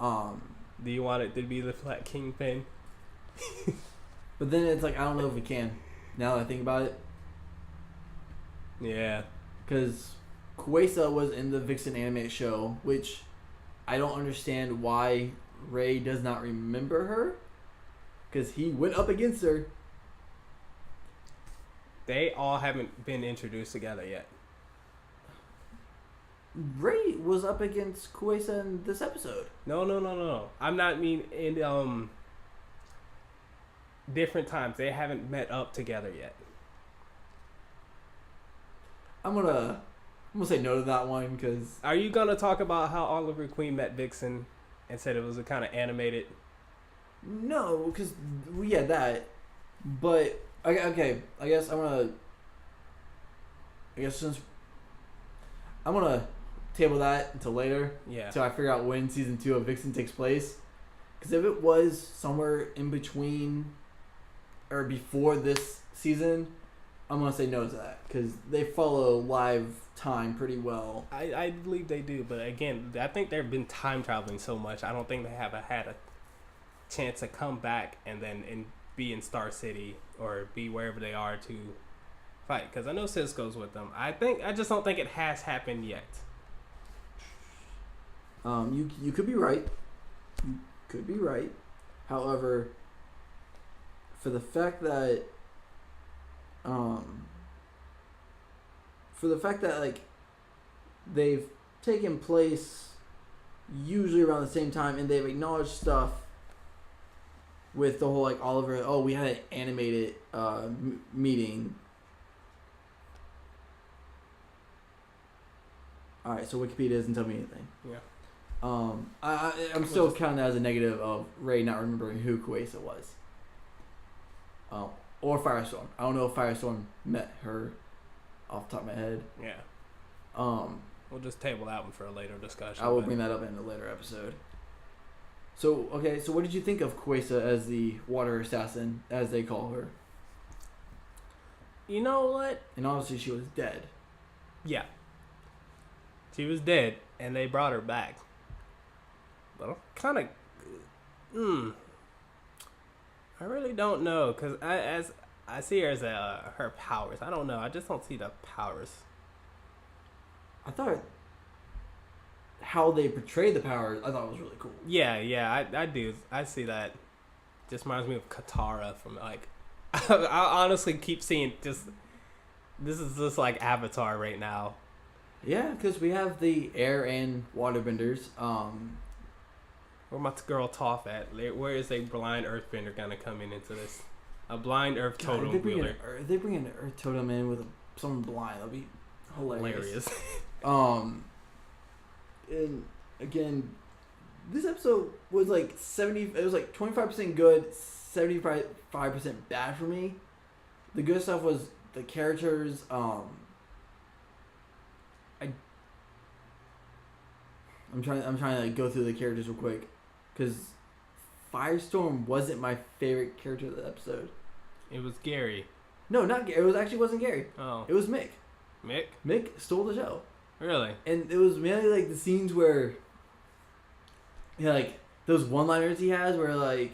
Do you want it to be the Flat Kingpin? But then it's like I don't know if we can. Now that I think about it, Yeah. because Kuesa was in the Vixen animated show, which I don't understand why Ray does not remember her, because he went up against her. They all haven't been introduced together yet. Ray was up against Kuesa in this episode. No. I'm not mean in different times. They haven't met up together yet. I'm gonna say no to that one because Are you gonna talk about how Oliver Queen met Vixen and said it was a kind of animated? no, because yeah that, but okay. I guess since I'm gonna table that until later. Yeah. Until I figure out when season 2 of Vixen takes place. Because if it was somewhere in between or before this season, I'm going to say no to that. Because they follow live time pretty well. I believe they do, but again, I think they've been time traveling so much. I don't think they have had a chance to come back and then be in Star City or be wherever they are to fight. Because I know Cisco's with them. I just don't think it has happened yet. You could be right. You could be right. However, for the fact that like they've taken place usually around the same time and they've acknowledged stuff with the whole like Oliver, oh, we had an animated meeting. Alright, so Wikipedia doesn't tell me anything. Yeah. I'm still counting that as a negative of Ray not remembering who Kuesa was. Or Firestorm. I don't know if Firestorm met her off the top of my head. Yeah. We'll just table that one for a later discussion. I will bring that up in a later episode. So what did you think of Kuesa as the water assassin, as they call her? You know what? And obviously she was dead. Yeah. She was dead, and they brought her back. But I'm kind of... I really don't know, because I see her as her powers. I don't know. I just don't see the powers. I thought how they portrayed the powers, I thought was really cool. Yeah, I do. I see that. Just reminds me of Katara from, like... I honestly keep seeing just... This is just like Avatar right now. Yeah, because we have the air and waterbenders. Where my girl Toph at? Where is a blind earthbender gonna come into this? A blind earth totem wheeler. If they bring an earth totem in with someone blind, that'll be hilarious. And again, this episode was like 70. It was like 25% good, 75% bad for me. The good stuff was the characters. I'm trying to like, go through the characters real quick, because Firestorm wasn't my favorite character of the episode. It was Gary. No, not Gary. It wasn't Gary. Oh. It was Mick. Mick? Mick stole the show. Really? And it was mainly like the scenes where, like those one-liners he has, where like,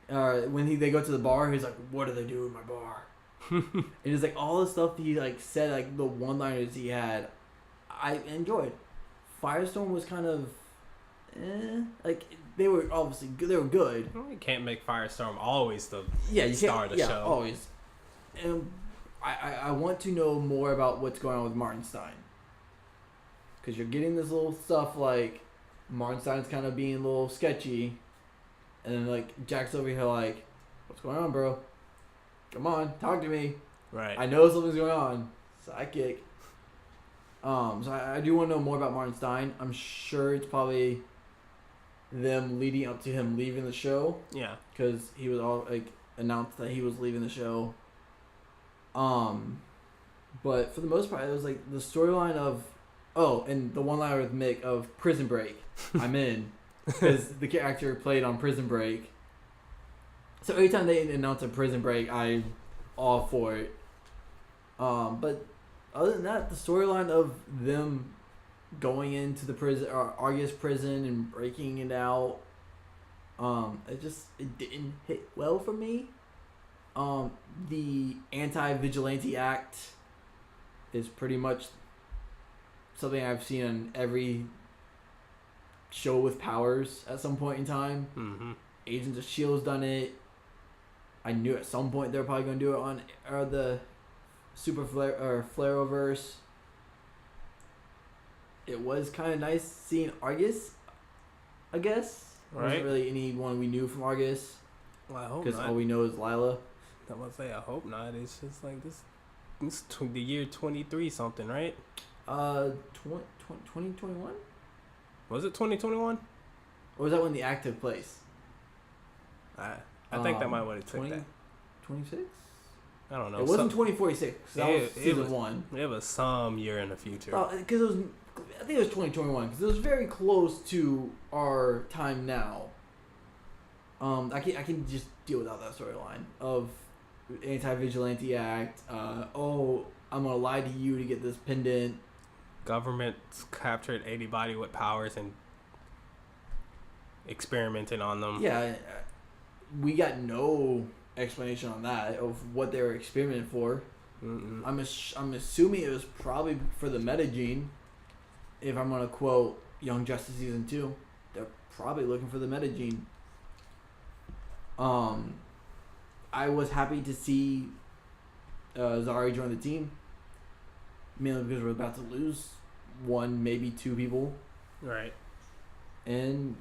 when they go to the bar, he's like, "What do they do in my bar?" And it's like all the stuff he like said, like the one-liners he had, I enjoyed. Firestorm was kind of, like they were obviously good. They were good. You can't make Firestorm always the you star of the show. Always. And I want to know more about what's going on with Martin Stein, because you're getting this little stuff like Martin Stein's kind of being a little sketchy, and then like Jack's over here like, "What's going on, bro? Come on, talk to me. Right. I know something's going on." Sidekick. So I do want to know more about Martin Stein. I'm sure it's probably them leading up to him leaving the show. Yeah. Because he was all like announced that he was leaving the show. But for the most part, it was like the storyline of, and the one liner with Mick of Prison Break. I'm in, because the character played on Prison Break. So every time they announce a prison break, I'm all for it. But other than that, the storyline of them going into the prison or Argus prison and breaking it out, it didn't hit well for me. The anti-vigilante act is pretty much something I've seen on every show with powers at some point in time. Mm-hmm. Agents of S.H.I.E.L.D.'s done it. I knew at some point they're probably going to do it on the Arrowverse. It was kind of nice seeing Argus, I guess. Right. There wasn't really anyone we knew from Argus. Well, I hope not. Because all we know is Lila. I was say I hope not. It's just like this the year 23 something, right? 2021? Was it 2021? Or was that when the act took place? I think that might have took 20, that. 26? I don't know. It wasn't 2046. That was season 1. It was some year in the future. Because I think it was 2021. Because it was very close to our time now. I can just deal without that storyline of anti-vigilante act. I'm gonna lie to you to get this pendant. Government's captured anybody with powers and experimenting on them. Yeah, we got no explanation on that of what they were experimenting for. Mm-mm. I'm assuming it was probably for the metagene. If I'm gonna quote Young Justice season 2, they're probably looking for the metagene. I was happy to see Zari join the team, mainly because we're about to lose one, maybe two people. Right. And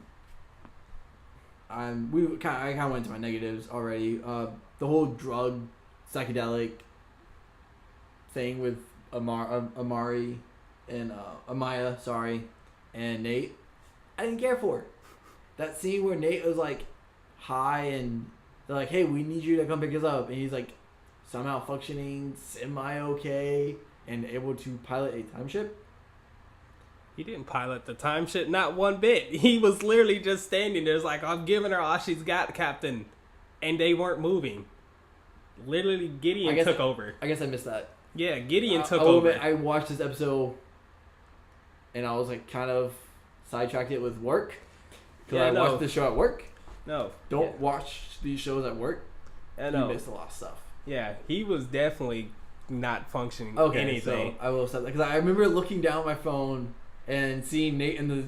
I kind of went to my negatives already. The whole drug, psychedelic thing with Amari and Amaya, and Nate, I didn't care for it. That scene where Nate was like high and they're like, "Hey, we need you to come pick us up," and he's like somehow functioning semi-okay and able to pilot a time ship. He didn't pilot the time ship, not one bit. He was literally just standing there. It's like, I'm giving her all she's got, Captain. And they weren't moving. Literally, Gideon took over. I guess I missed that. Yeah, Gideon took over. I watched this episode and I was like kind of sidetracked it with work. Because watched the show at work. No. Don't watch these shows at work. I know. You missed a lot of stuff. Yeah, he was definitely not functioning anything. So I will say that. Because I remember looking down at my phone and seeing Nate in the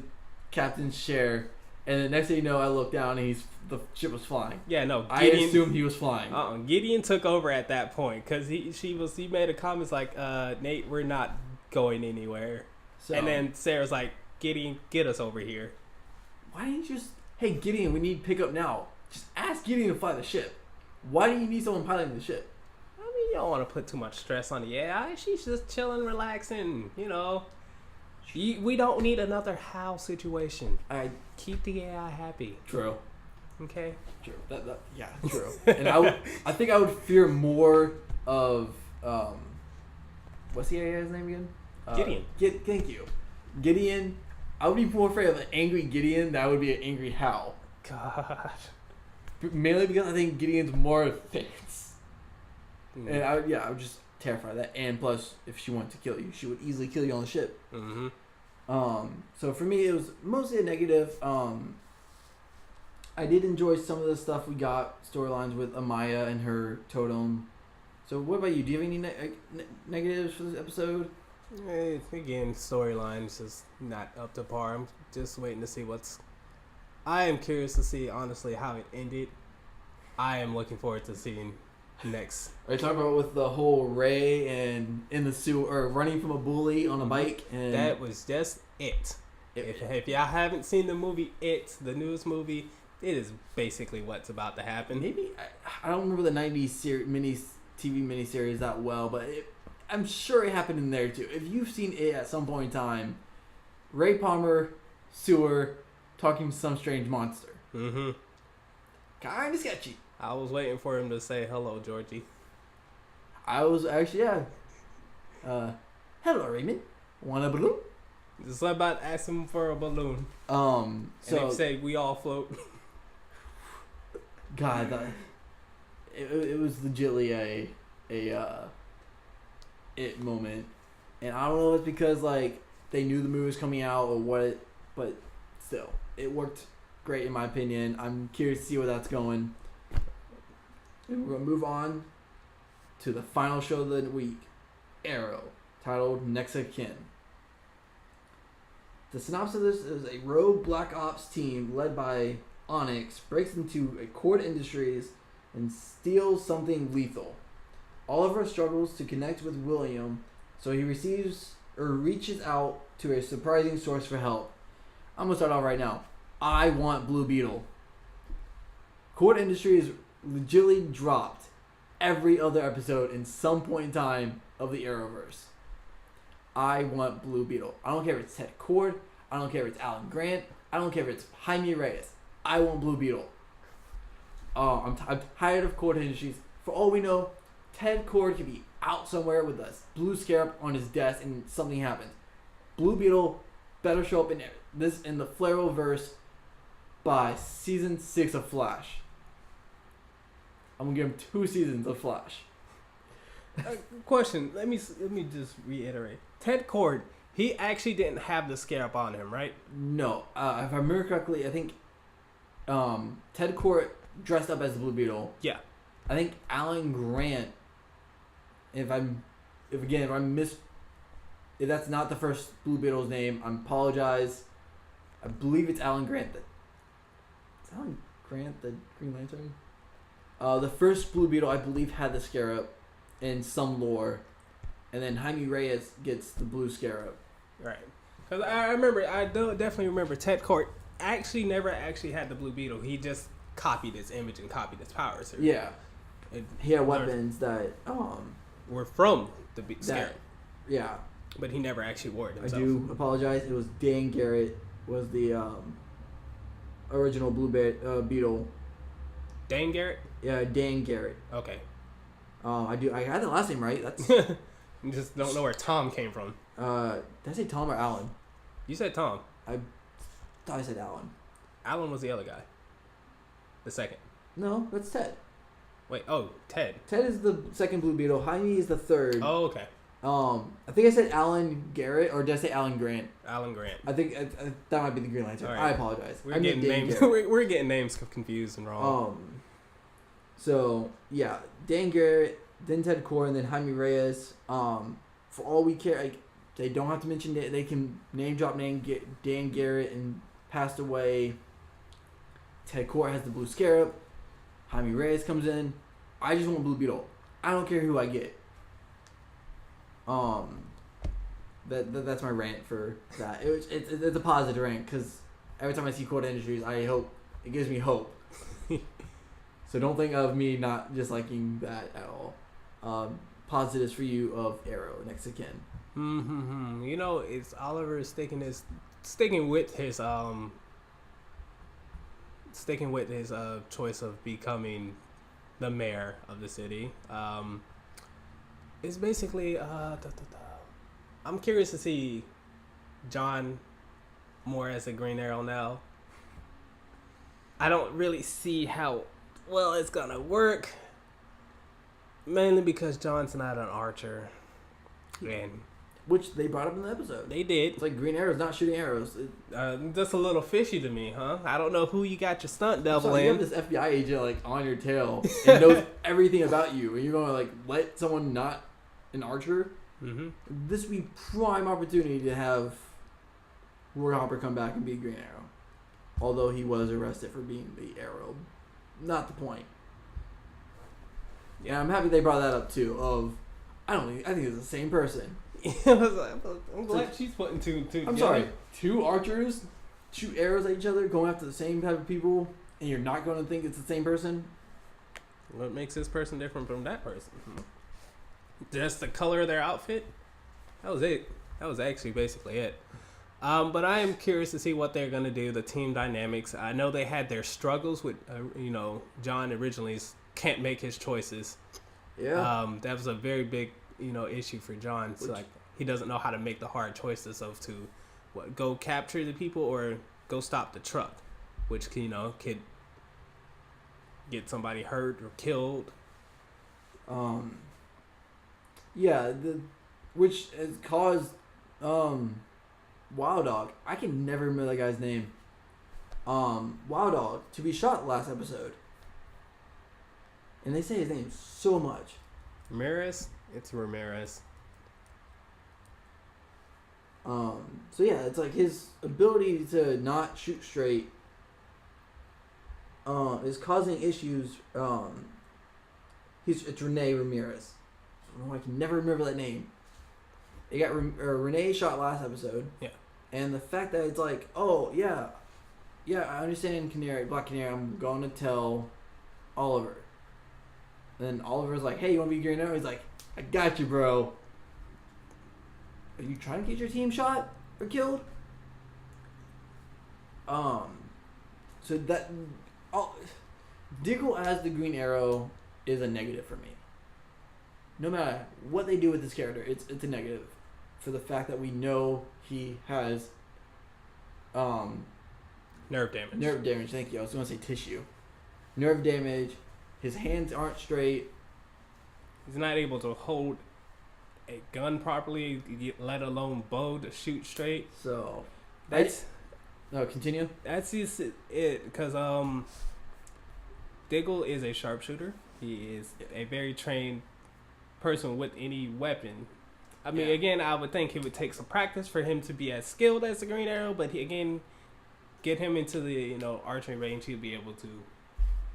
captain's chair, and the next thing you know, I looked down and the ship was flying. Yeah, no, Gideon, I assumed he was flying. Gideon took over at that point because he made a comment like, Nate, we're not going anywhere. So, and then Sarah's like, Gideon, get us over here. Why didn't you just, hey Gideon, we need pickup now. Just ask Gideon to fly the ship. Why do you need someone piloting the ship? I mean, you don't want to put too much stress on the AI. She's just chilling, relaxing, you know. We don't need another Hal situation. I keep the AI happy. True. Okay. True. Yeah. True. And I think I would fear more of what's the AI's name again? Gideon. Thank you, Gideon. I would be more afraid of an angry Gideon than I would be an angry Hal. God. Mainly because I think Gideon's more advanced. And I would just terrified of that. And plus, if she wanted to kill you, she would easily kill you on the ship. Mm-hmm. So for me, it was mostly a negative. I did enjoy some of the stuff we got, storylines with Amaya and her totem. So what about you? Do you have any negatives for this episode? Again, storylines is not up to par. I'm just waiting to see I am curious to see, honestly, how it ended. I am looking forward to seeing next. Are you talking about with the whole Ray and in the sewer, or running from a bully on a bike? And that was just it. If y'all haven't seen the movie It, the newest movie, it is basically what's about to happen. Maybe I don't remember the '90s TV miniseries that well, but I'm sure it happened in there too. If you've seen it at some point in time, Ray Palmer, sewer, talking to some strange monster. Mm-hmm. Kind of sketchy. I was waiting for him to say hello, Georgie. I was actually, hello, Raymond. Want a balloon? Just about asking him for a balloon. And they say we all float. God, it was legitly a it moment, and I don't know if it's because like they knew the movie was coming out or what, but still, it worked great in my opinion. I'm curious to see where that's going. And we're gonna move on to the final show of the week, Arrow, titled Next of Kin. The synopsis of this is a rogue Black Ops team led by Onyx breaks into Accord Industries and steals something lethal. Oliver struggles to connect with William, so he reaches out to a surprising source for help. I'm gonna start off right now. I want Blue Beetle. Accord Industries legitimately dropped every other episode in some point in time of the Arrowverse. I want Blue Beetle. I don't care if it's Ted Kord. I don't care if it's Alan Grant. I don't care if it's Jaime Reyes. I want Blue Beetle. I'm tired of Accord Industries. For all we know, Ted Kord could be out somewhere with a blue scarab on his desk and something happens. Blue Beetle better show up in the Arrowverse by season 6 of Flash. I'm gonna give him 2 seasons of Flash. Question. Let me just reiterate. Ted Kord, he actually didn't have the scarab on him, right? No. If I remember correctly, I think Ted Kord dressed up as the Blue Beetle. Yeah. I think Alan Grant. If that's not the first Blue Beetle's name, I apologize. I believe it's Alan Grant. Is Alan Grant the Green Lantern? The first Blue Beetle, I believe, had the scarab in some lore, and then Jaime Reyes gets the blue scarab. Right. Because I definitely remember Ted Kord never actually had the Blue Beetle. He just copied its image and copied its powers. Yeah. He had weapons that were from the scarab. Yeah. But he never actually wore it himself. I do apologize. It was Dan Garrett was the original Blue Beetle. Dan Garrett? Yeah, Dan Garrett. Okay. I had the last name right. That's. You just don't know where Tom came from. Did I say Tom or Alan? You said Tom. I thought I said Alan. Alan was the other guy. The second. No, that's Ted. Wait, Ted. Ted is the second Blue Beetle. Jaime is the third. Oh, okay. I think I said Alan Garrett, or did I say Alan Grant? Alan Grant. I think that might be the Green Lantern. Right. I apologize. We're getting names. We're getting names confused and wrong. So yeah, Dan Garrett, then Ted Kord, and then Jaime Reyes. For all we care, they don't have to mention that. They can name drop Dan Garrett and passed away. Ted Kord has the blue scarab. Jaime Reyes comes in. I just want Blue Beetle. I don't care who I get. That's my rant for that. It's a positive rant because every time I see Accord Industries, it gives me hope. So don't think of me not just liking that at all. Positives for you of Arrow next of kin. You know, it's Oliver sticking with his choice of becoming the mayor of the city. It's basically I'm curious to see John more as a Green Arrow now. I don't really see how well it's gonna work, mainly because John's not an archer, and which they brought up in the episode. They did. It's like Green Arrow's not shooting arrows. That's a little fishy to me, huh? I don't know who you got your stunt double in. You have this FBI agent on your tail and knows everything about you, and you're gonna let someone not an archer. This would be prime opportunity to have Roy Hopper come back and be Green Arrow, although he was arrested for being the Arrow. Not the point. Yeah, I'm happy they brought that up too. I think it's the same person. I'm glad she's putting two. I'm sorry, 2 archers shoot arrows at each other, going after the same type of people, and you're not going to think it's the same person. What makes this person different from that person? Just the color of their outfit. That was it. That was actually basically it. But I am curious to see what they're going to do, the team dynamics. I know they had their struggles with, John originally can't make his choices. Yeah. That was a very big, issue for John. So, he doesn't know how to make the hard choices of go capture the people or go stop the truck, which, could get somebody hurt or killed. Yeah, which has caused Wild Dog. I can never remember that guy's name. Wild Dog to be shot last episode. And they say his name so much. Ramirez? It's Ramirez. So yeah, it's like his ability to not shoot straight is causing issues. It's Renee Ramirez. I can never remember that name. It got Renee shot last episode. Yeah. And the fact that it's like, oh yeah, I understand Black Canary. I'm going to tell Oliver. And then Oliver's like, hey, you want to be Green Arrow? He's like, I got you, bro. Are you trying to get your team shot or killed? So that Diggle as the Green Arrow is a negative for me. No matter what they do with this character, it's a negative for the fact that we know he has nerve damage. Nerve damage. Thank you. I was going to say tissue. Nerve damage. His hands aren't straight. He's not able to hold a gun properly, let alone bow to shoot straight. So that's continue. That's just it, because Diggle is a sharpshooter. He is a very trained person with any weapon. I mean, again, I would think it would take some practice for him to be as skilled as the Green Arrow, but get him into the archery range, he'll be able to.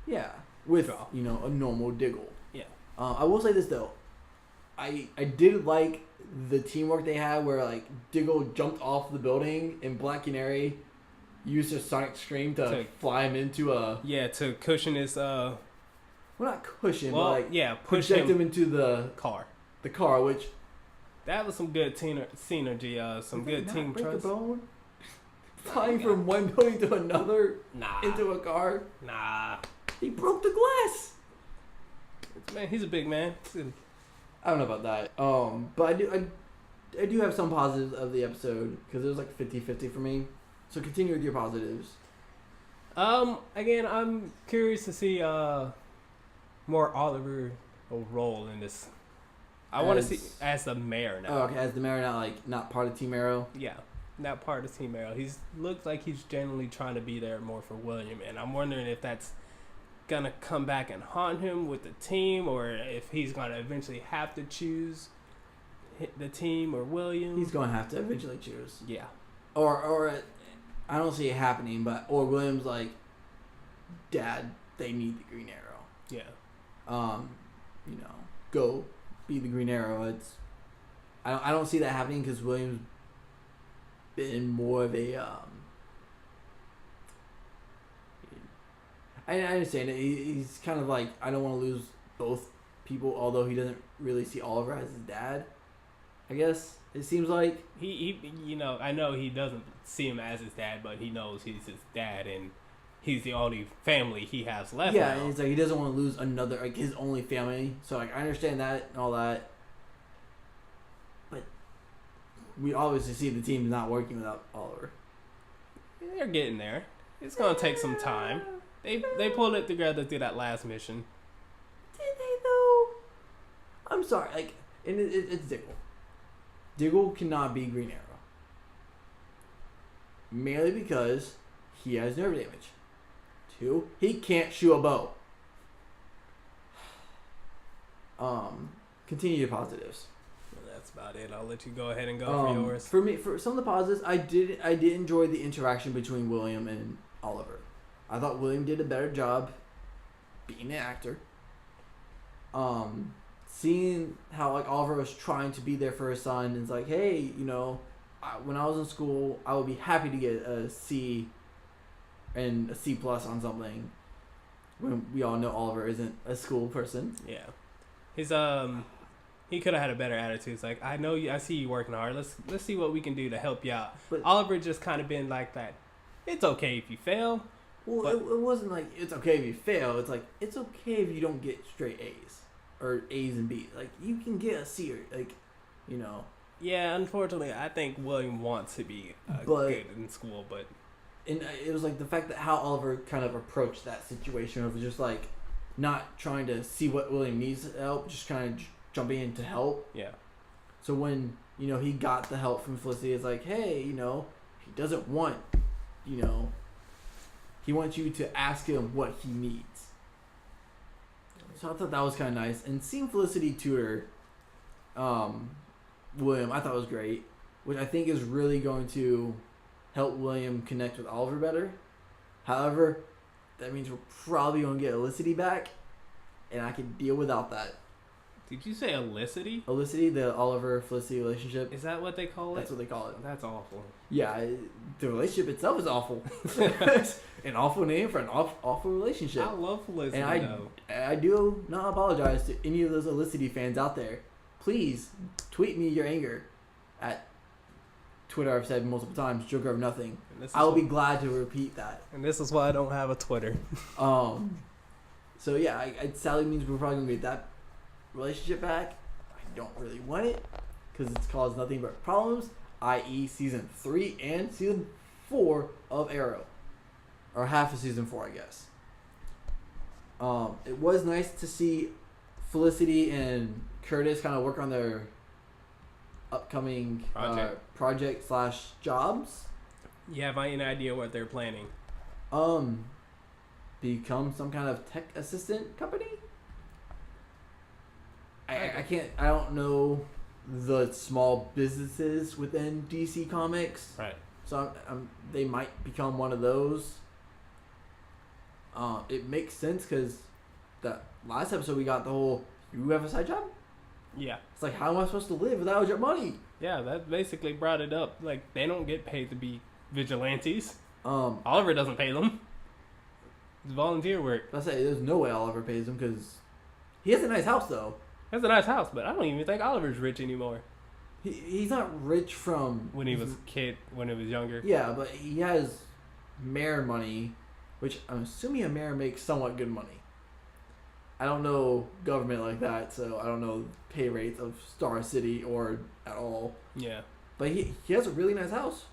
Yeah, with draw. A normal Diggle. Yeah. I will say this though, I did like the teamwork they had where like Diggle jumped off the building and Black Canary used her sonic scream to fly him into to cushion his well, not cushion, but like push project him into the car. The car, which that was some good synergy, some good team break trust. A bone? Flying from one building to another into a car. Nah, he broke the glass. Man, he's a big man. I don't know about that. But I do have some positives of the episode because it was like 50-50 for me. So continue with your positives. Again, I'm curious to see more Oliver role in this. I want to see as the mayor now. Oh, okay, as the mayor now, like not part of Team Arrow. Yeah, not part of Team Arrow. He's looks like he's generally trying to be there more for William, and I'm wondering if that's gonna come back and haunt him with the team, or if he's gonna eventually have to choose the team or William. He's gonna have to eventually choose. Yeah. Or I don't see it happening, or William's like, Dad, they need the Green Arrow. Yeah. Go be the Green Arrow. I don't see that happening because William's been more of a I understand it. He's kind of like, I don't want to lose both people, although he doesn't really see Oliver as his dad. I guess it seems like he I know he doesn't see him as his dad, but he knows he's his dad, and he's the only family he has left. Yeah, now. and it's like he doesn't want to lose another, like his only family. So like I understand that and all that, but we obviously see the team's not working without Oliver. They're getting there. It's gonna take some time. They pulled it together through that last mission. Did they though? I'm sorry, like, and it's Diggle. Diggle cannot be Green Arrow. Mainly because he has nerve damage. 2, he can't shoot a bow. Continue your positives. Well, that's about it. I'll let you go ahead and go for yours. For me, for some of the positives, I did enjoy the interaction between William and Oliver. I thought William did a better job being an actor. Seeing how like Oliver was trying to be there for his son, and it's like, hey, when I was in school, I would be happy to get a C and a C+ on something. When we all know Oliver isn't a school person. Yeah, he's he could have had a better attitude. It's like, I see you working hard. Let's see what we can do to help you out. But Oliver just kind of been like that. It's okay if you fail. Well, it wasn't like it's okay if you fail. It's like it's okay if you don't get straight A's or A's and B's. Like you can get a C or like, Yeah, unfortunately, I think William wants to be good in school, but and it was like the fact that how Oliver kind of approached that situation was just like, not trying to see what William needs help, just kind of jumping in to help. Yeah. So when, he got the help from Felicity, it's like, hey, he doesn't want, he wants you to ask him what he needs. So I thought that was kind of nice. And seeing Felicity tutor William, I thought was great, which I think is really going to help William connect with Oliver better. However, that means we're probably going to get Felicity back, and I can deal without that. Did you say Felicity? Felicity, the Oliver-Felicity relationship. Is that what they call it? That's what they call it. That's awful. Yeah, the relationship itself is awful. An awful name for an awful relationship. I love Felicity, and I do not apologize to any of those Felicity fans out there. Please tweet me your anger at Twitter. I've said multiple times, Joker of Nothing. I will be glad to repeat that. And this is why I don't have a Twitter. So yeah, it sadly means we're probably gonna get that relationship back. I don't really want it because it's caused nothing but problems, i.e. season 3 and season 4 of Arrow, or half of season 4, I guess. It was nice to see Felicity and Curtis kind of work on their upcoming project / jobs. You have any idea what they're planning? Become some kind of tech assistant company. I don't know the small businesses within DC Comics. Right. So they might become one of those. It makes sense because that last episode we got the whole, you have a side job? Yeah. It's like, how am I supposed to live without your money? Yeah, that basically brought it up. Like, they don't get paid to be vigilantes. Oliver doesn't pay them. It's volunteer work. I say there's no way Oliver pays him because he has a nice house though. That's a nice house, but I don't even think Oliver's rich anymore. He's not rich from when he was a kid, when he was younger. Yeah, but he has mayor money, which I'm assuming a mayor makes somewhat good money. I don't know government like that, so I don't know pay rates of Star City or at all. Yeah. But he has a really nice house.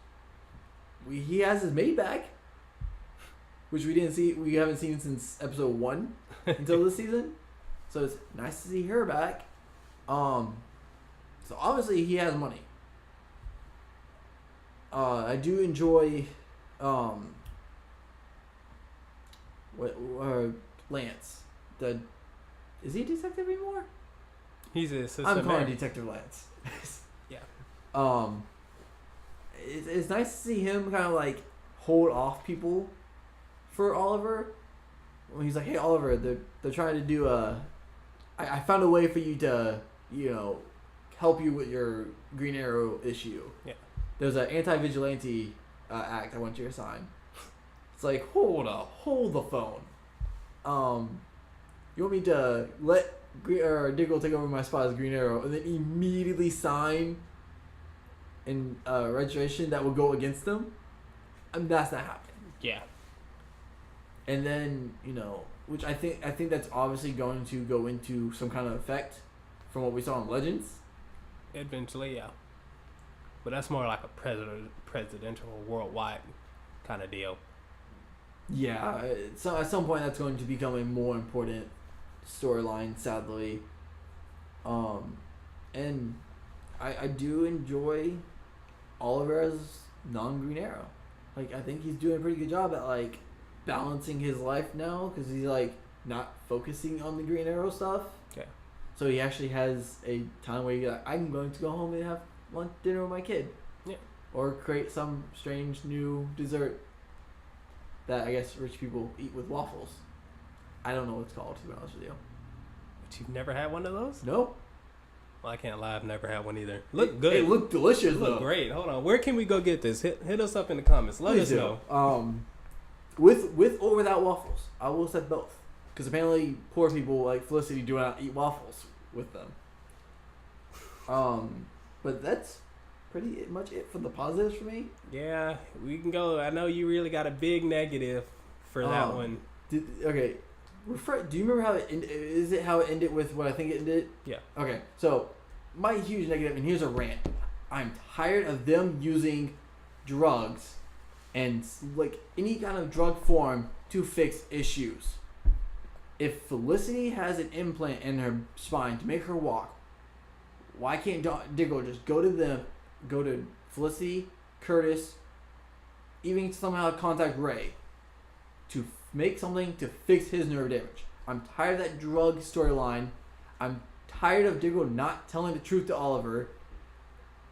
He has his maid back, which we haven't seen since episode 1 until this season. So it's nice to see her back. So obviously he has money. I do enjoy Lance. Is he a detective anymore? He's an assistant. I'm calling Detective Lance. Yeah. It's nice to see him kind of like hold off people for Oliver. When he's like, hey Oliver, they're trying to do I found a way for you to, help you with your Green Arrow issue. Yeah. There's an anti-vigilante act I want you to sign. It's like, hold the phone. You want me to let Diggle take over my spot as Green Arrow and then immediately sign in registration that will go against them? That's not happening. Yeah. And then, which I think that's obviously going to go into some kind of effect from what we saw in Legends. Eventually, yeah. But that's more like a presidential worldwide kind of deal. Yeah, so at some point that's going to become a more important storyline, sadly. And I do enjoy Oliver as non-Green Arrow. Like, I think he's doing a pretty good job at, like, balancing his life now because he's, like, not focusing on the Green Arrow stuff. Okay. So he actually has a time where he's like, I'm going to go home and have dinner with my kid. Yeah. Or create some strange new dessert that I guess rich people eat with waffles. I don't know what it's called, to be honest with you. But you've never had one of those? No. Well, I can't lie. I've never had one either. Look good. They look delicious, They though. look great. Hold on. Where can we go get this? Hit us up in the comments. Let us know. With or without waffles. I will say both. Because apparently poor people like Felicity do not eat waffles with them. But that's pretty much it for the positives for me. Yeah, we can go. I know you really got a big negative for that one. Do you remember how it ended? Is it how it ended with what I think it ended? Yeah. Okay, so my huge negative, and here's a rant. I'm tired of them using drugs and like any kind of drug form to fix issues. if Felicity has an implant in her spine to make her walk, why can't Diggle just go to Felicity, Curtis, even somehow contact Ray to make something to fix his nerve damage? I'm tired of that drug storyline. I'm tired of Diggle not telling the truth to Oliver.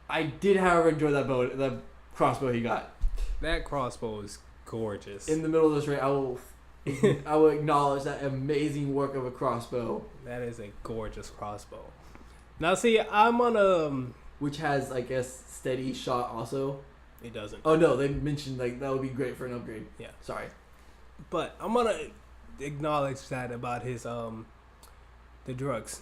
I did, however, enjoy that crossbow he got. That crossbow is gorgeous. In the middle of this race, I will acknowledge that amazing work of a crossbow. That is a gorgeous crossbow. Now, see, I'm on a... Which has, I guess, steady shot also. It doesn't. Oh, no, they mentioned, like, that would be great for an upgrade. Yeah. Sorry. But I'm going to acknowledge that about his, the drugs.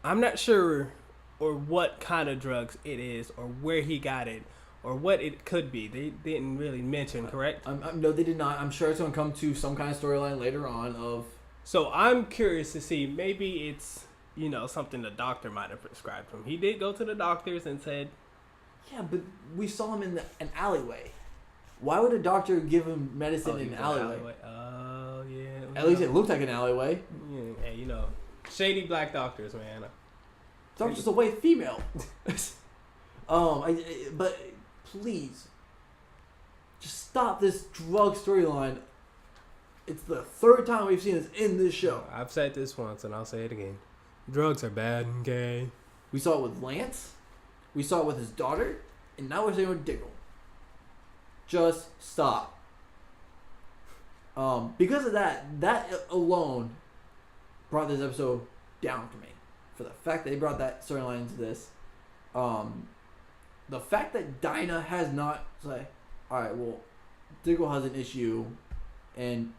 I'm not sure or what kind of drugs it is or where he got it or what it could be. They didn't really mention, correct? No, they did not. I'm sure it's going to come to some kind of storyline later on of... So I'm curious to see, maybe it's, something the doctor might have prescribed him. He did go to the doctors and said... Yeah, but we saw him in an alleyway. Why would a doctor give him medicine in an alleyway? Oh, yeah. At least it looked like an alleyway. Yeah, hey, shady black doctors, man. Doctor's a white female. But please, just stop this drug storyline. It's the third time we've seen this in this show. I've said this once and I'll say it again. Drugs are bad and gay. We saw it with Lance. We saw it with his daughter. And now we're seeing it with Diggle. Just stop. Because of that alone brought this episode down for me. For the fact that they brought that storyline into this. The fact that Dinah has not like, alright, well, Diggle has an issue and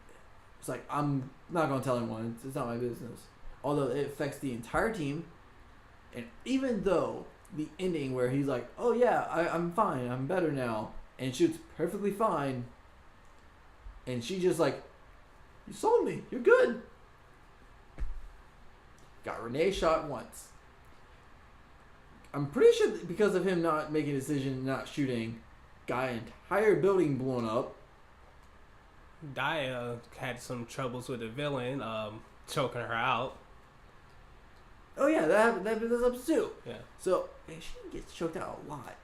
it's like, I'm not going to tell anyone. It's not my business. Although it affects the entire team. And even though the ending where he's like, oh yeah, I'm fine. I'm better now. And shoots perfectly fine. And she just like, you sold me. You're good. Got Renee shot once. I'm pretty sure that because of him not making a decision, not shooting, got an entire building blown up. Dia had some troubles with the villain, choking her out. Oh yeah, that happened. That up too. Yeah. So man, she gets choked out a lot.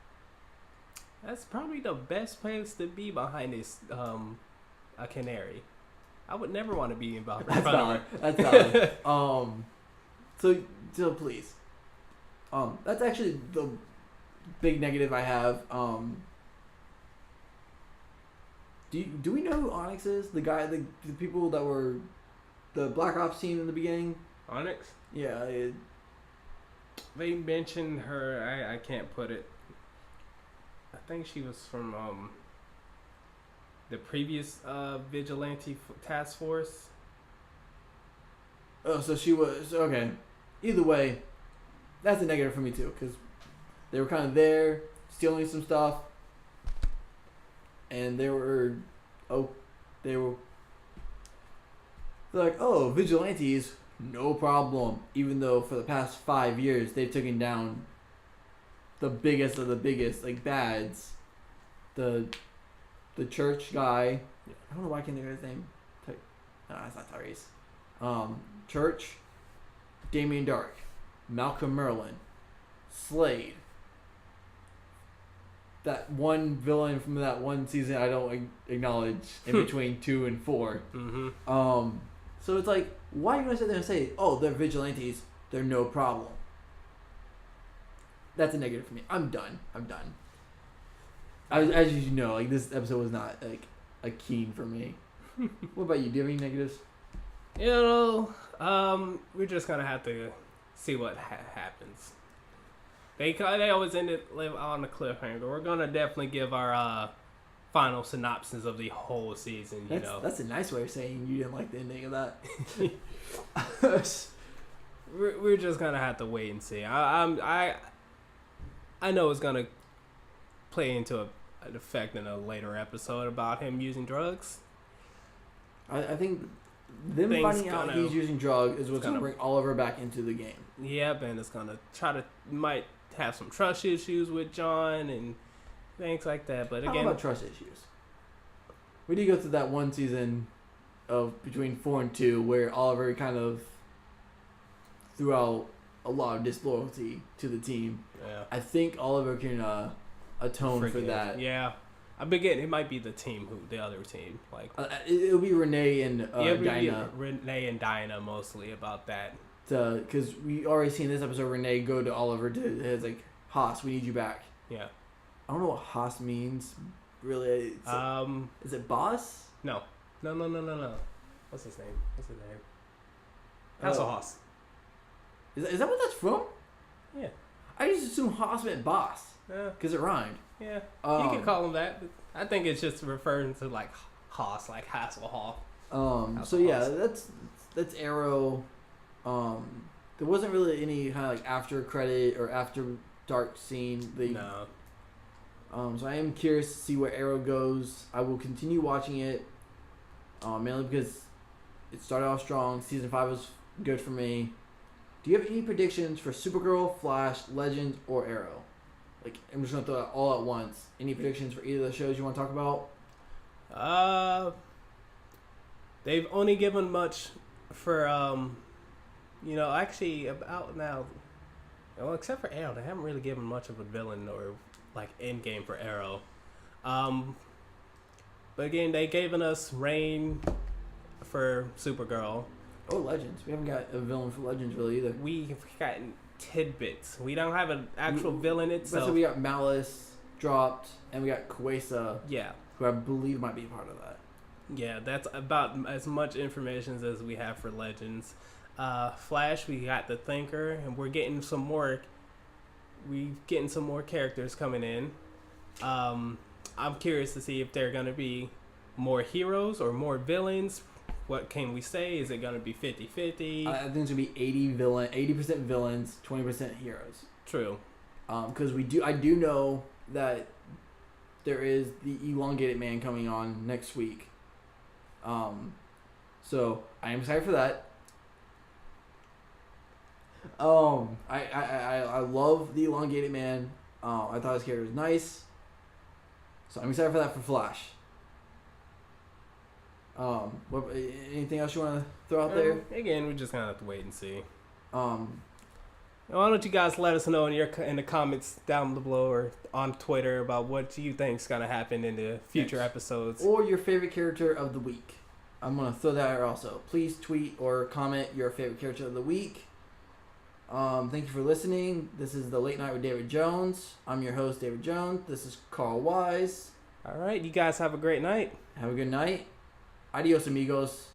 That's probably the best place to be behind this a canary. I would never want to be involved. That's valid. That's valid. So please. That's actually the big negative I have. Do we know who Onyx is? The guy, the people that were the Black Ops team in the beginning. Onyx? Yeah. They mentioned her. I can't put it. I think she was from the previous vigilante task force. Oh, so she was okay. Either way, that's a negative for me too, because they were kind of there stealing some stuff, and they're like, oh, vigilantes, no problem. Even though for the past 5 years they've taken down the biggest of the biggest, like, bads. The church guy. I don't know why I can't think of his name. No, that's not Tyrese. Church, Damien Dark, Malcolm Merlin, Slade. That one villain from that one season I don't acknowledge in between 2 and 4. Mm-hmm. So it's like, why are you going to sit there and say, oh, they're vigilantes, they're no problem? That's a negative for me. I'm done. As you know, like, this episode was not like a keen for me. What about you? Do you have any negatives? We're just gonna have to see what happens. They always end it on a cliffhanger. We're gonna definitely give our final synopsis of the whole season. That's a nice way of saying you didn't like the ending of that. We're just gonna have to wait and see. I know it's gonna play into an effect in a later episode about him using drugs. I think them finding out he's using drugs is what's gonna bring Oliver back into the game. Yep, and it's gonna might have some trust issues with John and things like that. But again, how about trust issues? We did go through that one season of between 4 and 2, where Oliver kind of threw out a lot of disloyalty to the team. Yeah. I think Oliver can atone for that. Yeah. I'm beginning. It might be the other team. Like it'll be Renee and Dinah. Renee and Dinah mostly about that. Because we already seen this episode. Renee go to Oliver to his like, Haas, we need you back. Yeah. I don't know what Haas means. Really. Is it boss? No. What's his name? Hasselhoff. Is that what that's from? Yeah. I just assumed Haas meant boss. Yeah. Because it rhymed. Yeah. You can call him that. I think it's just referring to like Haas, like Hasselhoff. So yeah, that's Arrow. There wasn't really any kind of like after credit or after dark scene. No. So I am curious to see where Arrow goes. I will continue watching it. Mainly because it started off strong. Season 5 was good for me. Do you have any predictions for Supergirl, Flash, Legends, or Arrow? Like, I'm just gonna throw that all at once. Any predictions for either of the shows you want to talk about? They've only given much for actually about now. Well, except for Arrow, they haven't really given much of a villain or like end game for Arrow. But again, they given us Rain for Supergirl. Oh, Legends. We haven't got a villain for Legends really either. We've gotten tidbits. We don't have an actual villain itself. So we got Malice dropped, and we got Kwesa. Yeah. Who I believe might be part of that. Yeah, that's about as much information as we have for Legends. Flash, we got the Thinker, and we're getting some more. We're getting some more characters coming in. I'm curious to see if they're gonna be more heroes or more villains. What can we say? Is it gonna be 50-50? I think it's gonna be 80% villains, 20% heroes. True. Because I do know that there is the elongated man coming on next week. So I am excited for that. I love the elongated man. I thought his character was nice. So I'm excited for that for Flash. Anything else you want to throw out there? Again, we're just gonna have to wait and see. Why don't you guys let us know in the comments down below or on Twitter about what you think's gonna happen in the future episodes, or your favorite character of the week. I'm gonna throw that out also. Please tweet or comment your favorite character of the week. Thank you for listening. This is the Late Night with David Jones. I'm your host, David Jones. This is Carl Wise. All right, you guys have a great night. Have a good night. Adios, amigos.